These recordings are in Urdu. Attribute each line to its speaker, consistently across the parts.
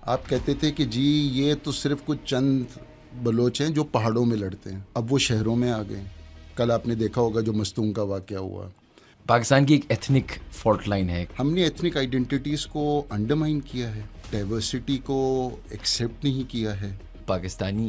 Speaker 1: آپ کہتے تھے کہ جی یہ تو صرف کچھ چند بلوچ ہیں جو پہاڑوں میں لڑتے ہیں، اب وہ شہروں میں آ گئے. کل آپ نے دیکھا ہوگا جو مستونگ کا واقعہ ہوا.
Speaker 2: پاکستان کی ایک ایتھنک فالٹ لائن ہے.
Speaker 1: ہم نے ایتھنک آئیڈینٹیٹیز کو انڈرمائن کیا ہے، ڈائیورسٹی کو ایکسیپٹ نہیں کیا ہے.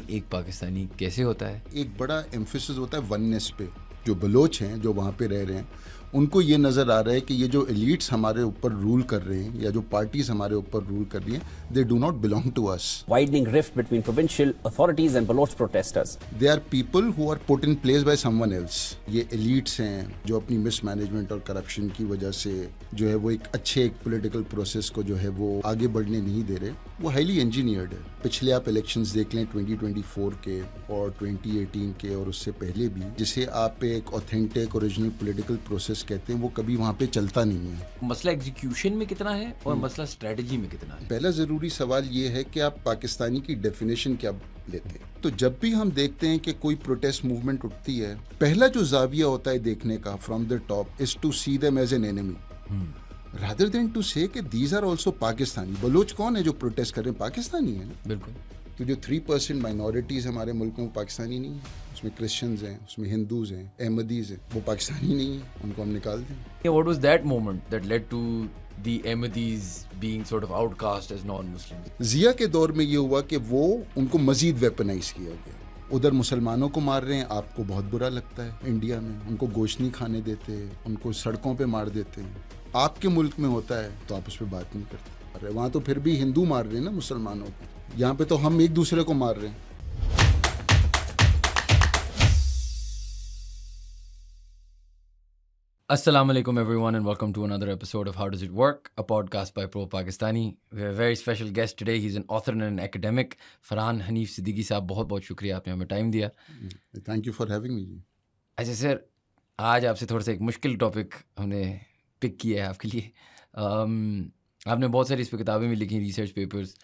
Speaker 2: ایک پاکستانی کیسے ہوتا ہے؟
Speaker 1: ایک بڑا ایمفیسس ہوتا ہے وننس پہ. جو بلوچ ہیں جو وہاں پہ رہ رہے ہیں ان کو یہ نظر آ رہا ہے کہ یہ جو ایلیٹس ہمارے اوپر رول کر رہے ہیں یا جو پارٹیز ہمارے اوپر رول کر رہی ہیں they do not belong to us.
Speaker 3: Widening rift between provincial authorities and Baloch protesters.
Speaker 1: They are people who are put in place by someone else. یہ ایلیٹس ہیں جو اپنی مس مینجمنٹ اور کرپشن کی وجہ سے جو ہے وہ ایک اچھے ایک پولیٹیکل پروسیس کو جو ہے وہ آگے بڑھنے نہیں دے رہے. وہ ہائیلی انجینئرڈ ہے. پچھلے آپ الیکشنز دیکھ لیں 2024 کے اور 2018 کے اور اس سے پہلے بھی، جسے آپ ایک اوتھینٹک اوریجنل پولیٹیکل پروسیس کہتے ہیں، وہ کبھی وہاں پہ چلتا نہیں ہے.
Speaker 2: مسئلہ ایگزیکیوشن میں کتنا ہے اور مسئلہ اسٹریٹجی میں کتنا ہے؟
Speaker 1: پہلا ضروری سوال یہ ہے کہ آپ پاکستانی کی ڈیفینیشن کیا لیتے ہیں. تو جب بھی ہم دیکھتے ہیں کہ کوئی پروٹیسٹ موومنٹ اٹھتی ہے، پہلا جو زاویہ ہوتا ہے دیکھنے کا from the top is to see them as an enemy rather than to say کہ these are also Pakistani. Baloch کون ہے جو پروٹیسٹ کر رہے ہیں؟ پاکستانی ہیں نا.
Speaker 2: بالکل.
Speaker 1: تو جو 3% مائنورٹیز ہمارے ملک میں پاکستانی نہیں ہیں، اس میں کرسچنز ہیں، اس میں ہندوز ہیں، احمدیز ہیں، وہ پاکستانی نہیں ہیں، ان کو ہم نکال دیں.
Speaker 2: What was that moment that led to the Ahmadis being sort of outcast as non-Muslims?
Speaker 1: Zia کے دور میں یہ ہوا کہ وہ ان کو مزید ویپنائز کیا گیا. ادھر مسلمانوں کو مار رہے ہیں، آپ کو بہت برا لگتا ہے. انڈیا میں ان کو گوشت نہیں کھانے دیتے، ان کو سڑکوں پہ مار دیتے ہیں. آپ کے ملک میں ہوتا ہے تو آپ اس پہ بات نہیں کرتے. وہاں تو پھر بھی ہندو مار رہے ہیں نا مسلمانوں کو، یہاں پہ تو ہم ایک دوسرے کو مار رہے ہیں.
Speaker 2: Assalamu alaikum everyone and welcome to another episode of How Does It Work, a podcast by Pro Pakistani. We have a very special guest today. He's an author and an academic. Farhan Hanif Siddiqui صاحب، بہت بہت شکریہ آپ نے ہمیں ٹائم دیا.
Speaker 1: Thank you for having me.
Speaker 2: اچھا سر، آج آپ سے تھوڑا سا ایک مشکل ٹاپک ہم نے پک کیا ہے آپ کے لیے. آپ نے بہت ساری اس پہ کتابیں بھی لکھی، ریسرچ پیپرز.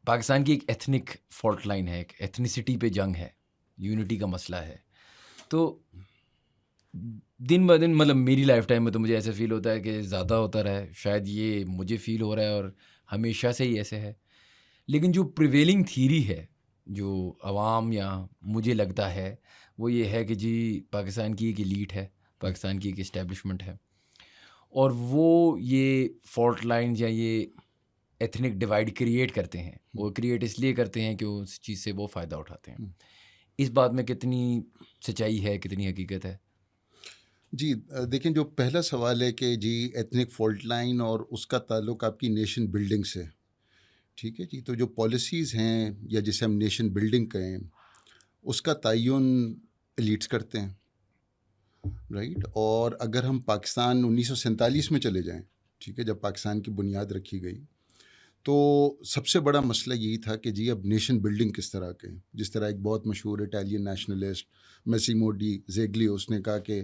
Speaker 2: پاکستان کی ایک ایتھنک فالٹ لائن ہے، ایک ایتھنیسٹی پہ جنگ ہے، یونٹی کا مسئلہ ہے. تو دن بہ دن مطلب میری لائف ٹائم میں تو مجھے ایسا فیل ہوتا ہے کہ زیادہ ہوتا رہا ہے. شاید یہ مجھے فیل ہو رہا ہے اور ہمیشہ سے ہی ایسے ہے. لیکن جو پریویلنگ تھیری ہے، جو عوام یا مجھے لگتا ہے، وہ یہ ہے کہ جی پاکستان کی ایک ایلیٹ ہے، پاکستان کی ایک اسٹیبلشمنٹ ہے، اور وہ یہ فالٹ لائنز یا یہ ایتھنک ڈیوائڈ کریٹ کرتے ہیں. وہ کریٹ اس لیے کرتے ہیں کہ اس چیز سے وہ فائدہ اٹھاتے ہیں. اس بات میں کتنی سچائی ہے، کتنی حقیقت ہے؟
Speaker 1: جی دیکھیں، جو پہلا سوال ہے کہ جی ایتھنک فالٹ لائن اور اس کا تعلق آپ کی نیشن بلڈنگ سے، ٹھیک ہے جی. تو جو پالیسیز ہیں یا جسے ہم نیشن بلڈنگ کہیں، اس کا تعین ایلیٹس کرتے ہیں، رائٹ. اور اگر ہم پاکستان 1947 میں چلے جائیں، ٹھیک ہے، جب پاکستان کی بنیاد رکھی گئی، تو سب سے بڑا مسئلہ یہی تھا کہ جی اب نیشن بلڈنگ کس طرح کریں. جس طرح ایک بہت مشہور اٹالین نیشنلسٹ میسیمو ڈی زیگلی، اس نے کہا کہ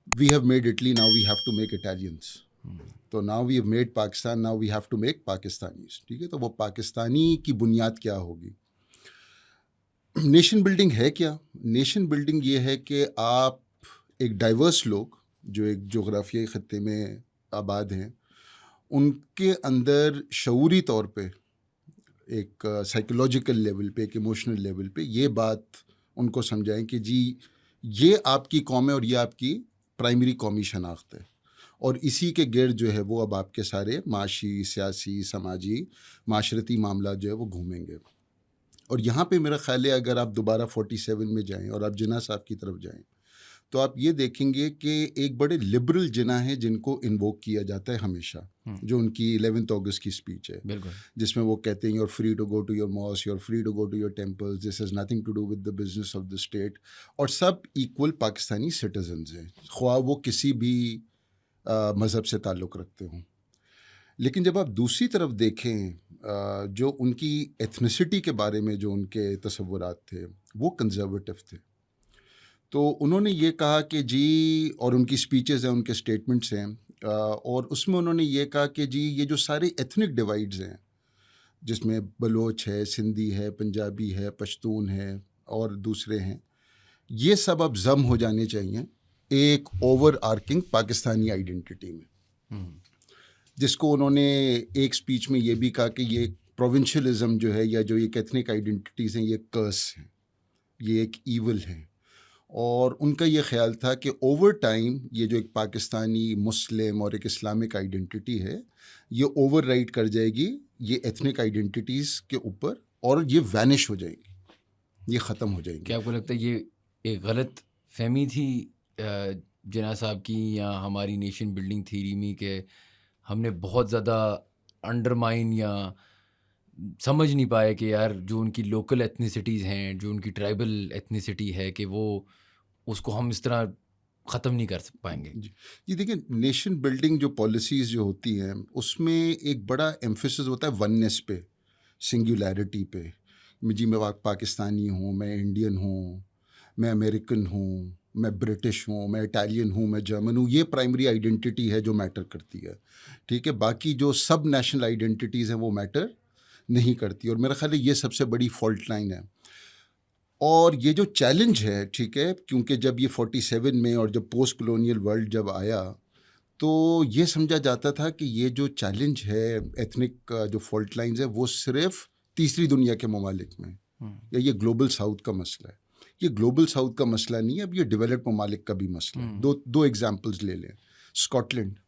Speaker 1: we have made Italy, now we have to make Italians. تو now we have made Pakistan, now we have to make Pakistanis. ٹھیک ہے، تو وہ پاکستانی کی بنیاد کیا ہوگی؟ نیشن بلڈنگ ہے کیا؟ نیشن بلڈنگ یہ ہے کہ آپ ایک ڈائیورس لوگ جو ایک جغرافیائی خطے میں آباد ہیں، ان کے اندر شعوری طور پہ ایک سائیکولوجیکل لیول پہ، ایک ایموشنل لیول پہ یہ بات ان کو سمجھائیں کہ جی یہ آپ کی قوم ہے اور یہ آپ کی پرائمری قومی شناخت ہے، اور اسی کے گرد جو ہے وہ اب آپ کے سارے معاشی، سیاسی، سماجی، معاشرتی معاملات جو ہے وہ گھومیں گے. اور یہاں پہ میرا خیال ہے اگر آپ دوبارہ 47 میں جائیں اور آپ جناح صاحب کی طرف جائیں تو آپ یہ دیکھیں گے کہ ایک بڑے لبرل جناح ہیں جن کو انووک کیا جاتا ہے ہمیشہ، جو ان کی 11 اگست کی اسپیچ ہے، جس میں وہ کہتے ہیں you are free to go to your mosque, you are free to go to your temple, this has nothing to do with the business of the state. اور سب ایکول پاکستانی سٹیزنز ہیں، خواہ وہ کسی بھی مذہب سے تعلق رکھتے ہوں. لیکن جب آپ دوسری طرف دیکھیں، جو ان کی ایتھنیسٹی کے بارے میں جو ان کے تصورات تھے وہ کنزرویٹو تھے. تو انہوں نے یہ کہا کہ جی، اور ان کی اسپیچز ہیں، ان کے اسٹیٹمنٹس ہیں، اور اس میں انہوں نے یہ کہا کہ جی یہ جو سارے ایتھنک ڈیوائڈز ہیں، جس میں بلوچ ہے، سندھی ہے، پنجابی ہے، پشتون ہے اور دوسرے ہیں، یہ سب اب ضم ہو جانے چاہیے ایک اوور آرکنگ پاکستانی آئیڈینٹی میں، جس کو انہوں نے ایک اسپیچ میں یہ بھی کہا کہ یہ پروونشلزم جو ہے یا جو ایک ایتھنک آئیڈینٹیٹیز ہیں یہ کرس ہیں, یہ ایک ایول ہیں. اور ان کا یہ خیال تھا کہ اوور ٹائم یہ جو ایک پاکستانی مسلم اور ایک اسلامک آئیڈینٹی ہے یہ اوور رائڈ کر جائے گی یہ ایتھنک آئیڈینٹیٹیز کے اوپر, اور یہ وینش ہو جائیں گی, یہ ختم ہو جائیں گی.
Speaker 2: کیا آپ کو لگتا ہے یہ ایک غلط فہمی تھی جناح صاحب کی یا ہماری نیشن بلڈنگ تھیری میں کہ ہم نے بہت زیادہ انڈرمائن یا سمجھ نہیں پائے کہ یار جو ان کی لوکل ایتھنیسٹیز ہیں, جو ان کی ٹرائبل ایتھنیسٹی ہے, کہ وہ اس کو ہم اس طرح ختم نہیں کر پائیں گے؟
Speaker 1: جی دیکھیں, نیشن بلڈنگ جو پالیسیز جو ہوتی ہیں اس میں ایک بڑا ایمفیسس ہوتا ہے وننس پہ, سنگولیرٹی پہ. جی میں پاکستانی ہوں, میں انڈین ہوں, میں امریکن ہوں, میں برٹش ہوں, میں اٹالین ہوں, میں جرمن ہوں, یہ پرائمری آئیڈینٹی ہے جو میٹر کرتی ہے. ٹھیک ہے, باقی جو سب نیشنل آئیڈینٹیز ہیں وہ میٹر نہیں کرتی, اور میرا خیال ہے یہ سب سے بڑی فالٹ لائن ہے. اور یہ جو چیلنج ہے, ٹھیک ہے, کیونکہ جب یہ 47 میں اور جب پوسٹ کلونیل ورلڈ جب آیا تو یہ سمجھا جاتا تھا کہ یہ جو چیلنج ہے ایتھنک جو فالٹ لائنز ہے وہ صرف تیسری دنیا کے ممالک میں یا یہ گلوبل ساؤتھ کا مسئلہ ہے. یہ گلوبل ساؤتھ کا مسئلہ نہیں ہے, اب یہ ڈیولپڈ ممالک کا بھی مسئلہ ہے. دو ایگزامپلز لے لیں. اسکاٹ لینڈ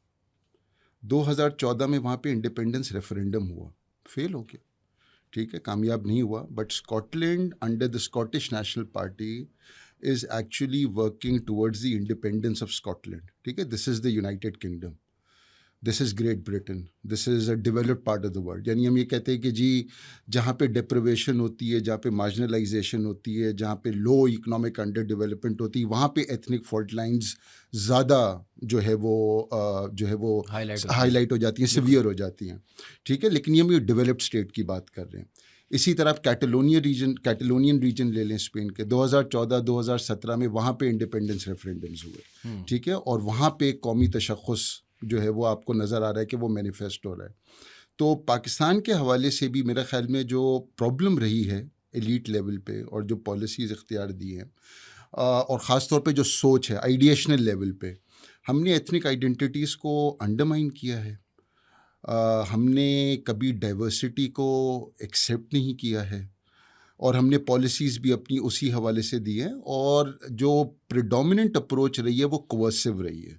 Speaker 1: 2014 میں وہاں پہ انڈیپینڈنس ریفرینڈم ہوا, فیل ہو گیا, ٹھیک ہے, کامیاب نہیں ہوا. But Scotland under the Scottish National Party is actually working towards the independence of Scotland. ٹھیک ہے, this is the United Kingdom, this is Great Britain, this is a developed part of the world. یعنی ہم یہ کہتے ہیں کہ جی جہاں پہ ڈپریویشن ہوتی ہے, جہاں پہ مارجنلائزیشن ہوتی ہے, جہاں پہ لو اکنامک انڈر ڈیولپمنٹ ہوتی ہے, وہاں پہ ایتھنک فالٹ لائنز زیادہ جو ہے وہ ہائی لائٹ ہو جاتی ہیں, سیویئر ہو جاتی ہیں. ٹھیک ہے, لیکن یہ ہم ڈیولپڈ اسٹیٹ کی بات کر رہے ہیں. اسی طرح آپ کیٹالونین ریجن لے لیں اسپین کے, 2014-2017 میں وہاں پہ انڈیپینڈنس ریفرینڈمز ہوئے. ٹھیک ہے, اور وہاں پہ قومی تشخص جو ہے وہ آپ کو نظر آ رہا ہے کہ وہ مینیفیسٹ ہو رہا ہے. تو پاکستان کے حوالے سے بھی میرا خیال میں جو پرابلم رہی ہے ایلیٹ لیول پہ اور جو پالیسیز اختیار دی ہیں, اور خاص طور پہ جو سوچ ہے آئیڈیشنل لیول پہ, ہم نے ایتھنک آئیڈینٹیز کو انڈرمائن کیا ہے. ہم نے کبھی ڈائیورسٹی کو ایکسیپٹ نہیں کیا ہے, اور ہم نے پالیسیز بھی اپنی اسی حوالے سے دی ہیں, اور جو پریڈومیننٹ اپروچ رہی ہے وہ کوورسو رہی ہے.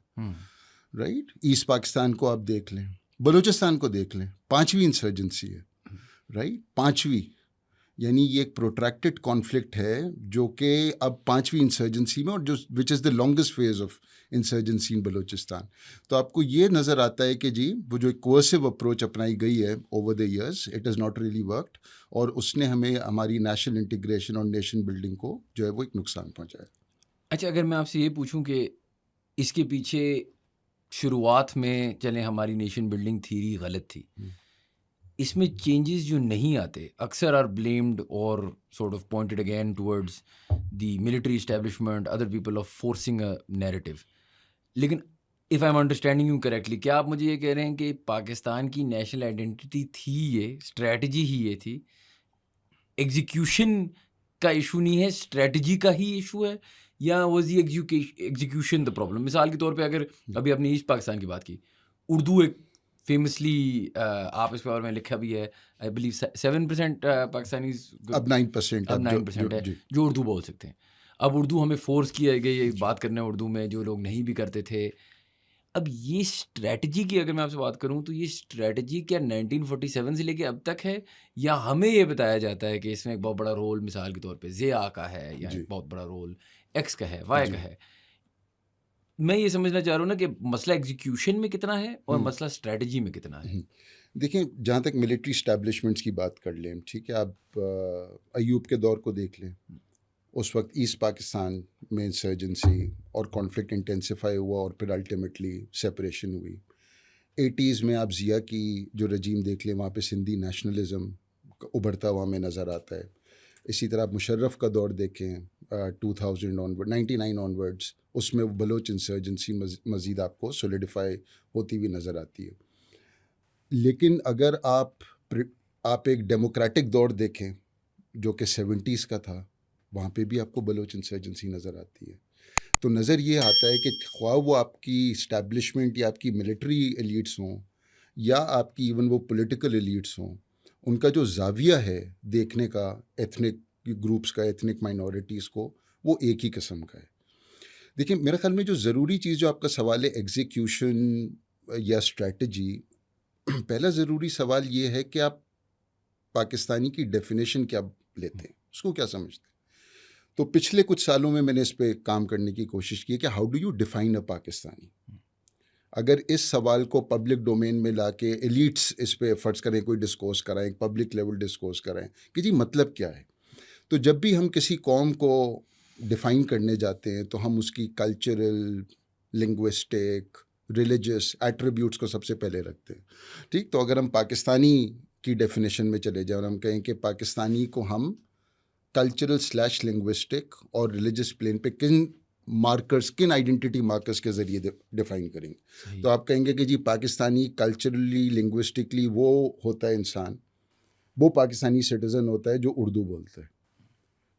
Speaker 1: رائٹ, ایسٹ پاکستان کو آپ دیکھ لیں, بلوچستان کو دیکھ لیں, 5ویں انسرجنسی ہے. رائٹ, 5ویں, یعنی یہ ایک پروٹریکٹڈ کانفلکٹ ہے جو کہ اب 5ویں انسرجنسی میں, اور جو which is the longest phase of insurgency in Balochistan. تو آپ کو یہ نظر آتا ہے کہ جی وہ جو ایک کوورسو اپروچ اپنائی گئی ہے over the years, it is not really worked, اور اس نے ہمیں ہماری نیشنل انٹیگریشن اور نیشن بلڈنگ کو جو ہے وہ ایک نقصان پہنچایا.
Speaker 2: اچھا, اگر میں آپ سے یہ پوچھوں کہ اس کے پیچھے شروعات میں چلیں ہماری نیشن بلڈنگ تھیری غلط تھی, اس میں چینجز جو نہیں آتے اکثر آر بلیمڈ اور sort of pointed again towards the military establishment, other people of forcing a narrative. لیکن if I am understanding you correctly, کیا آپ مجھے یہ کہہ رہے ہیں کہ پاکستان کی نیشنل آئیڈینٹی تھی, یہ اسٹریٹجی ہی یہ تھی, ایگزیکیوشن کا ایشو نہیں ہے, اسٹریٹجی کا ہی ایشو ہے, یا was the execution the problem? مثال کے طور پہ اگر ابھی آپ نے ایسٹ پاکستان کی بات کی, اردو ایک فیمسلی آپ اس کے بارے میں لکھا بھی ہے, آئی بلیو 7% پاکستانیز,
Speaker 1: اب 9%
Speaker 2: ہے جو اردو بول سکتے ہیں. اب اردو ہمیں فورس کیا گئی بات کرنا ہے اردو میں, جو لوگ نہیں بھی کرتے تھے. اب یہ اسٹریٹجی کی اگر میں آپ سے بات کروں تو یہ اسٹریٹجی کیا 1947 سے لے کے اب تک ہے, یا ہمیں یہ بتایا جاتا ہے کہ اس میں ایک بہت بڑا رول مثال کے طور پہ ضیاء کا ہے, یا ایک بہت بڑا رول ایکس کا ہے, وائی کا ہے؟ میں یہ سمجھنا چاہ رہا ہوں نا کہ مسئلہ ایگزیکیوشن میں کتنا ہے اور مسئلہ اسٹریٹجی میں کتنا ہے.
Speaker 1: دیکھیں, جہاں تک ملٹری اسٹیبلشمنٹس کی بات کر لیں, ٹھیک ہے, آپ ایوب کے دور کو دیکھ لیں, اس وقت ایسٹ پاکستان میں انسرجنسی اور کانفلکٹ انٹینسیفائی ہوا, اور پھر الٹیمیٹلی سیپریشن ہوئی. 80s میں آپ ضیاء کی جو رجیم دیکھ لیں, وہاں پہ سندھی نیشنلزم ابھرتا ہوا ہمیں نظر آتا ہے. اسی طرح آپ مشرف کا دور دیکھیں 2000 آنورڈ, 99 آنورڈس, اس میں بلوچ انسرجنسی مزید آپ کو سولیڈیفائی ہوتی ہوئی نظر آتی ہے. لیکن اگر آپ ایک ڈیموکریٹک دور دیکھیں جو کہ 70s کا تھا, وہاں پہ بھی آپ کو بلوچ انسرجنسی نظر آتی ہے. تو نظر یہ آتا ہے کہ خواہ وہ آپ کی اسٹیبلشمنٹ یا آپ کی ملٹری ایلیٹس ہوں, یا آپ کی ایون وہ پولیٹیکل ایلیٹس ہوں, ان کا جو زاویہ ہے دیکھنے کا ایتھنک گروپس کا، ایتھنک مائنورٹیز کو، وہ ایک ہی قسم کا ہے. دیکھیں میرے خیال میں جو ضروری چیز، جو آپ کا سوال ہے ایگزیکیوشن یا اسٹریٹجی، پہلا ضروری سوال یہ ہے کہ آپ پاکستانی کی ڈیفینیشن کیا لیتے ہیں، اس کو کیا سمجھتے ہیں. تو پچھلے کچھ سالوں میں نے اس پہ کام کرنے کی کوشش کی کہ how do you define a Pakistani. اگر اس سوال کو پبلک ڈومین میں لا کے ایلیٹس اس پہ فرض کریں، کوئی ڈسکورس کرائیں، پبلک لیول ڈسکورس کرائیں کہ جی مطلب کیا ہے، تو جب بھی ہم کسی قوم کو ڈیفائن کرنے جاتے ہیں تو ہم اس کی کلچرل، لنگوسٹک، ریلیجس ایٹریبیوٹس کو سب سے پہلے رکھتے ہیں. ٹھیک، تو اگر ہم پاکستانی کی ڈیفینیشن میں چلے جائیں اور ہم کہیں کہ پاکستانی کو ہم کلچرل / لنگوسٹک اور ریلیجس پلین پہ کن مارکرز، کن آئیڈینٹی مارکرز کے ذریعے ڈیفائن کریں گے، تو آپ کہیں گے کہ جی پاکستانی کلچرلی، لنگوسٹکلی وہ ہوتا ہے انسان، وہ پاکستانی سٹیزن ہوتا ہے جو اردو بولتا ہے.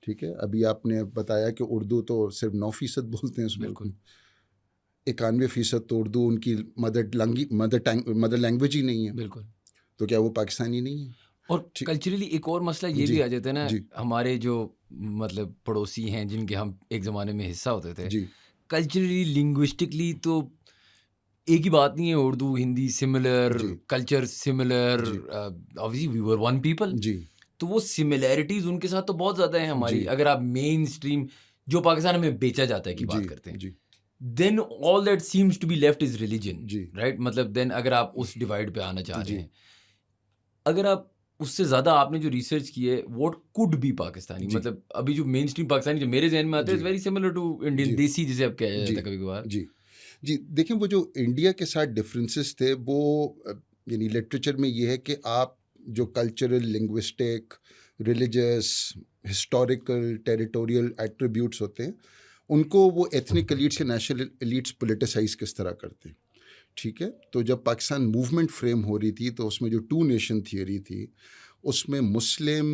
Speaker 1: ٹھیک ہے، ابھی آپ نے بتایا کہ اردو تو صرف 9% بولتے ہیں اس ملک میں، 91% تو اردو ان کی مدر لینگویج ہی نہیں ہے.
Speaker 2: بالکل.
Speaker 1: تو کیا وہ پاکستانی نہیں ہے؟
Speaker 2: اور کلچرلی ایک اور مسئلہ یہ بھی آ جاتا ہے نا،
Speaker 1: جی
Speaker 2: ہمارے جو مطلب پڑوسی ہیں جن کے ہم ایک زمانے میں حصہ ہوتے تھے،
Speaker 1: جی
Speaker 2: کلچرلی، لنگوسٹکلی تو ایک ہی بات نہیں ہے. Urdu, Hindi similar, culture similar, obviously we were one people.
Speaker 1: جی
Speaker 2: تو وہ سملیرٹیز ان کے ساتھ تو بہت زیادہ ہیں ہماری. اگر آپ مین اسٹریم جو پاکستان میں بیچا جاتا ہے کی بات کرتے ہیں، then all that seems to be left is religion, right. مطلب دین اگر آپ اس ڈیوائڈ پہ آنا چاہ رہے ہیں، اگر آپ اس سے زیادہ آپ نے جو ریسرچ کی ہے، واٹ کوڈ بی پاکستانی، مطلب ابھی جو مین اسٹریم پاکستانی جو میرے ذہن میں آتا ہے، ویری سملر ٹو انڈین دیسی جسے اب کہا جاتا ہے کبھی کبھار.
Speaker 1: جی دیکھیں وہ جو انڈیا کے ساتھ ڈفرینسز تھے، وہ یعنی لٹریچر میں یہ ہے کہ آپ جو cultural, linguistic, religious, historical, territorial attributes ہوتے ہیں، ان کو وہ ایتھنک ایلیٹس یا نیشنل ایلیٹس پولیٹیسائز کس طرح کرتے ہیں. ٹھیک ہے، تو جب پاکستان موومنٹ فریم ہو رہی تھی تو اس میں جو 2 نیشن تھیوری تھی، اس میں مسلم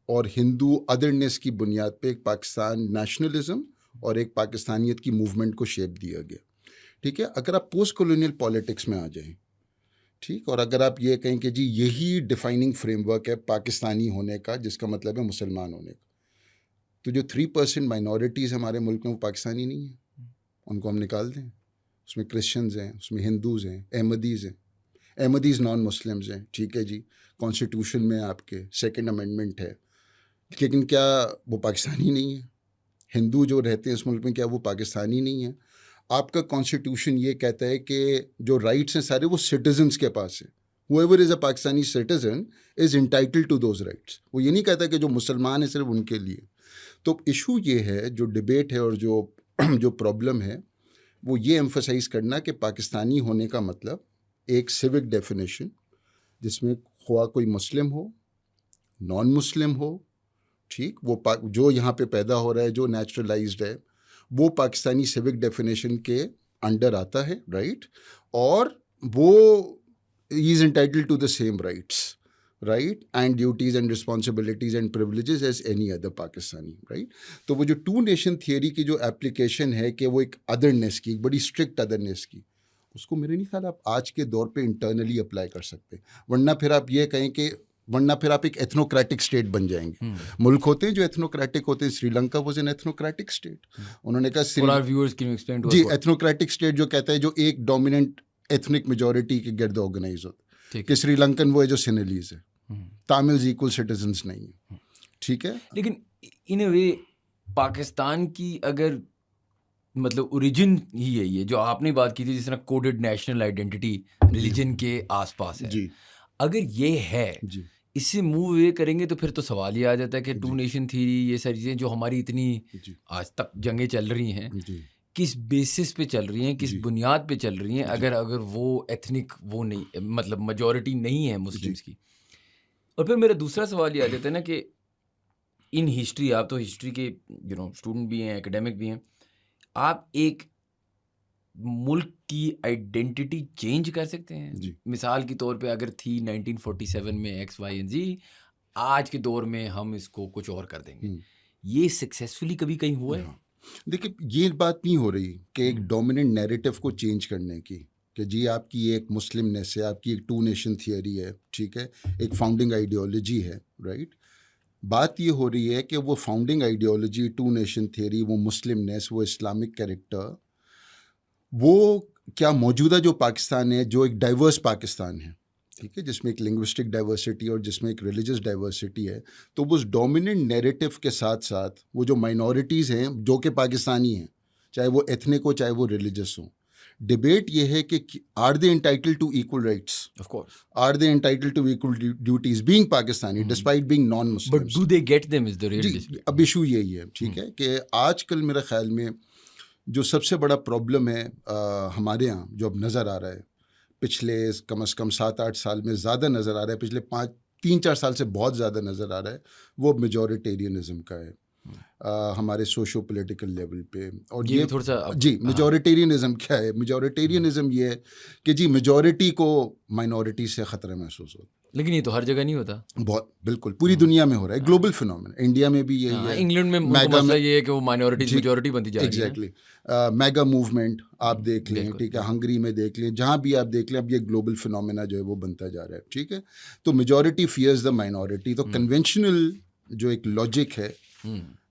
Speaker 1: اور ہندو ادرنیس کی بنیاد پہ ایک پاکستان نیشنلزم اور ایک پاکستانیت کی موومنٹ کو شیپ دیا گیا. ٹھیک ہے، اگر آپ پوسٹ کولونیل پالیٹکس میں آ جائیں، ٹھیک، اور اگر آپ یہ کہیں کہ جی یہی ڈیفائننگ فریم ورک ہے پاکستانی ہونے کا، جس کا مطلب ہے مسلمان ہونے کا، تو جو 3% مائنورٹیز ہمارے ملک میں وہ پاکستانی نہیں ہیں، ان کو ہم نکال دیں. اس میں کرسچنز ہیں، اس میں ہندوز ہیں، احمدیز ہیں. احمدیز نان مسلمز ہیں. ٹھیک ہے جی، کانسٹیٹیوشن میں آپ کے 2nd امینڈمنٹ ہے، لیکن کیا وہ پاکستانی نہیں ہے؟ ہندو جو رہتے ہیں اس ملک میں، کیا وہ پاکستانی نہیں ہے؟ آپ کا کانسٹیٹیوشن یہ کہتا ہے کہ جو رائٹس ہیں سارے وہ سٹیزنس کے پاس ہیں. whoever is a Pakistani citizen is entitled to those rights. وہ یہ نہیں کہتا کہ جو مسلمان ہیں صرف ان کے لیے. تو ایشو یہ ہے، جو ڈبیٹ ہے اور جو پرابلم ہے، وہ یہ ایمفسائز کرنا کہ پاکستانی ہونے کا مطلب ایک سیوک ڈیفینیشن، جس میں خواہ کوئی مسلم ہو، نان مسلم ہو، ٹھیک، وہ جو یہاں پہ پیدا ہو رہا ہے، جو نیچرلائزڈ ہے، وہ پاکستانی سیوک ڈیفینیشن کے انڈر آتا ہے، رائٹ. اور وہ is entitled to the same rights, right, and duties and responsibilities and privileges as any other Pakistani, right. تو وہ جو 2 نیشن تھیوری کی جو اپلیکیشن ہے کہ وہ ایک ادرنیس کی، ایک بڑی اسٹرکٹ ادرنیس کی، اس کو میرے نہیں خیال آپ آج کے دور پہ انٹرنلی اپلائی کر سکتے. ورنہ پھر آپ یہ کہیں کہ آپ ایک ایتھنوکریٹک اسٹیٹ بن جائیں گے. ملک ہوتے ہیں جو ایتھنوکریٹک ہوتے ہیں. Sri Lanka was an ایتھنوکریٹک state. انہوں نے کہا جی ایتھنوکریٹک اسٹیٹ جو کہتا ہے جو ایک ڈومیننٹ ایتھنک میجورٹی کے گرد آرگنائز ہوتا، کہ سری لنکن وہ ہے جو سینیلیز ہے، تاملز ایکول سٹیزنس نہیں ہیں. ٹھیک ہے،
Speaker 2: لیکن ان اے وے پاکستان کی اگر مطلب اوریجن ہی یہی ہے جو آپ نے بات کی تھی، جس طرح کوڈڈ نیشنل آئیڈینٹی ریلیجن کے آس پاس ہے،
Speaker 1: جی
Speaker 2: اگر یہ ہے،
Speaker 1: جی
Speaker 2: اس سے موو یہ کریں گے تو پھر تو سوال یہ آ جاتا ہے کہ 2 نیشن تھیوری، یہ ساری چیزیں جو ہماری اتنی آج تک جنگیں چل رہی ہیں، کس بیسس پہ چل رہی ہیں، کس بنیاد پہ چل رہی ہیں، اگر وہ ایتھنک وہ نہیں، مطلب میجورٹی نہیں ہے مسلمس کی. اور پھر میرا دوسرا سوال یہ آ جاتا ہے نا کہ ان ہسٹری، آپ تو ہسٹری کے اسٹوڈنٹ بھی ہیں، ایکیڈیمک بھی ہیں، آپ ایک ملک کی آئیڈینٹی چینج کر سکتے ہیں. مثال کے طور پہ اگر تھی 1947 میں XYZ، آج کے دور میں ہم اس کو کچھ اور کر دیں گے. یہ سکسیسفلی کبھی کہیں ہوا ہے؟
Speaker 1: دیکھیے یہ بات نہیں ہو رہی کہ ایک ڈومیننٹ نیریٹو کو چینج کرنے کی. کہ جی آپ کی ایک مسلم نیس ہے, آپ کی ایک 2 نیشن تھیوری ہے, ٹھیک ہے, ایک فاؤنڈنگ آئیڈیالوجی ہے, رائٹ. بات یہ ہو رہی ہے کہ وہ فاؤنڈنگ آئیڈیالوجی, 2 نیشن تھیوری, وہ مسلم نیس, وہ اسلامک کیریکٹر, وہ کیا موجودہ جو پاکستان ہے, جو ایک ڈائیورس پاکستان ہے, ٹھیک ہے, جس میں ایک لنگوسٹک ڈائیورسٹی اور جس میں ایک ریلیجس ڈائیورسٹی ہے, تو وہ اس ڈومیننٹ نیریٹو کے ساتھ ساتھ وہ جو مائنورٹیز ہیں جو کہ پاکستانی ہیں, چاہے وہ ایتھنک ہو چاہے وہ ریلیجس ہوں, ڈبیٹ یہ ہے کہ are they entitled to equal rights,
Speaker 2: of course,
Speaker 1: are they entitled to equal duties being Pakistani despite being non Muslim.
Speaker 2: But do they get them is the real dispute.
Speaker 1: اب ایشو یہی ہے, ٹھیک ہے, کہ آج کل میرے خیال میں جو سب سے بڑا پرابلم ہے ہمارے ہاں, جو اب نظر آ رہا ہے پچھلے کم از کم 7-8 سال میں زیادہ نظر آ رہا ہے, پچھلے 3-4 سال سے بہت زیادہ نظر آ رہا ہے, وہ میجورٹیرینزم کا ہے ہمارے سوشو پولیٹیکل لیول پہ. اور یہ
Speaker 2: تھوڑا سا
Speaker 1: جی میجورٹیرینزم کیا ہے؟ میجورٹیرینزم یہ ہے کہ جی میجورٹی کو مائنورٹی سے خطرہ محسوس ہوتا ہے.
Speaker 2: لیکن یہ تو ہر جگہ نہیں ہوتا.
Speaker 1: بہت بالکل پوری دنیا میں ہو رہا ہے, گلوبل فینومین. انڈیا میں بھی یہی ہے,
Speaker 2: انگلینڈ میں مسئلہ یہ ہے کہ وہ مائنورٹیز میجورٹی بنتی جا رہی ہے.
Speaker 1: ایگزیکٹلی, میگا موومنٹ آپ دیکھ لیں, ٹھیک ہے, ہنگری میں دیکھ لیں, جہاں بھی آپ دیکھ لیں, اب یہ گلوبل فینومینا جو ہے وہ بنتا جا رہا ہے, ٹھیک ہے. تو میجورٹی فیئرز دا مائنورٹی. تو کنونشنل جو ایک لاجک ہے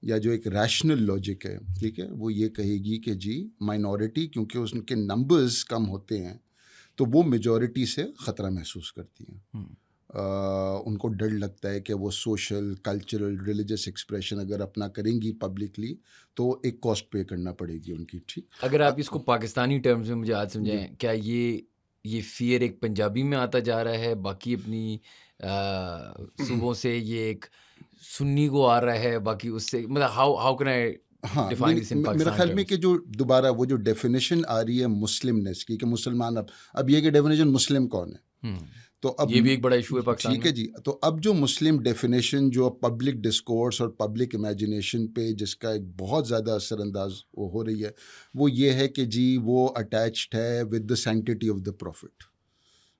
Speaker 1: یا جو ایک ریشنل لاجک ہے, ٹھیک ہے, وہ یہ کہے گی کہ جی مائنورٹی کیونکہ اس کے نمبرز کم ہوتے ہیں تو وہ میجورٹی سے خطرہ محسوس کرتی ہیں. ان کو ڈر لگتا ہے کہ وہ سوشل, کلچرل, ریلیجس ایکسپریشن اگر اپنا کریں گی پبلکلی تو ایک کاسٹ پے کرنا پڑے گی ان کی. ٹھیک,
Speaker 2: اگر آپ اس کو پاکستانی ٹرمز میں مجھے آج سمجھائیں, کیا یہ فیئر ایک پنجابی میں آتا جا رہا ہے, باقی اپنی صوبوں سے یہ ایک سنی کو آ رہا ہے, باقی اس سے مطلب how can I define this in Pakistan?
Speaker 1: میرے خیال میں کہ جو دوبارہ وہ جو ڈیفینیشن آ رہی ہے مسلمنس کی کہ مسلمان, اب یہ کہ ڈیفینیشن مسلم کون ہے, تو اب
Speaker 2: یہ بھی ایک بڑا ایشو ہے پاکستان
Speaker 1: ٹھیک ہے جی. تو اب جو مسلم ڈیفینیشن جو پبلک ڈسکورس اور پبلک امیجنیشن پہ جس کا ایک بہت زیادہ اثر انداز ہو رہی ہے, وہ یہ ہے کہ جی وہ اٹیچڈ ہے with the sanctity of the prophet,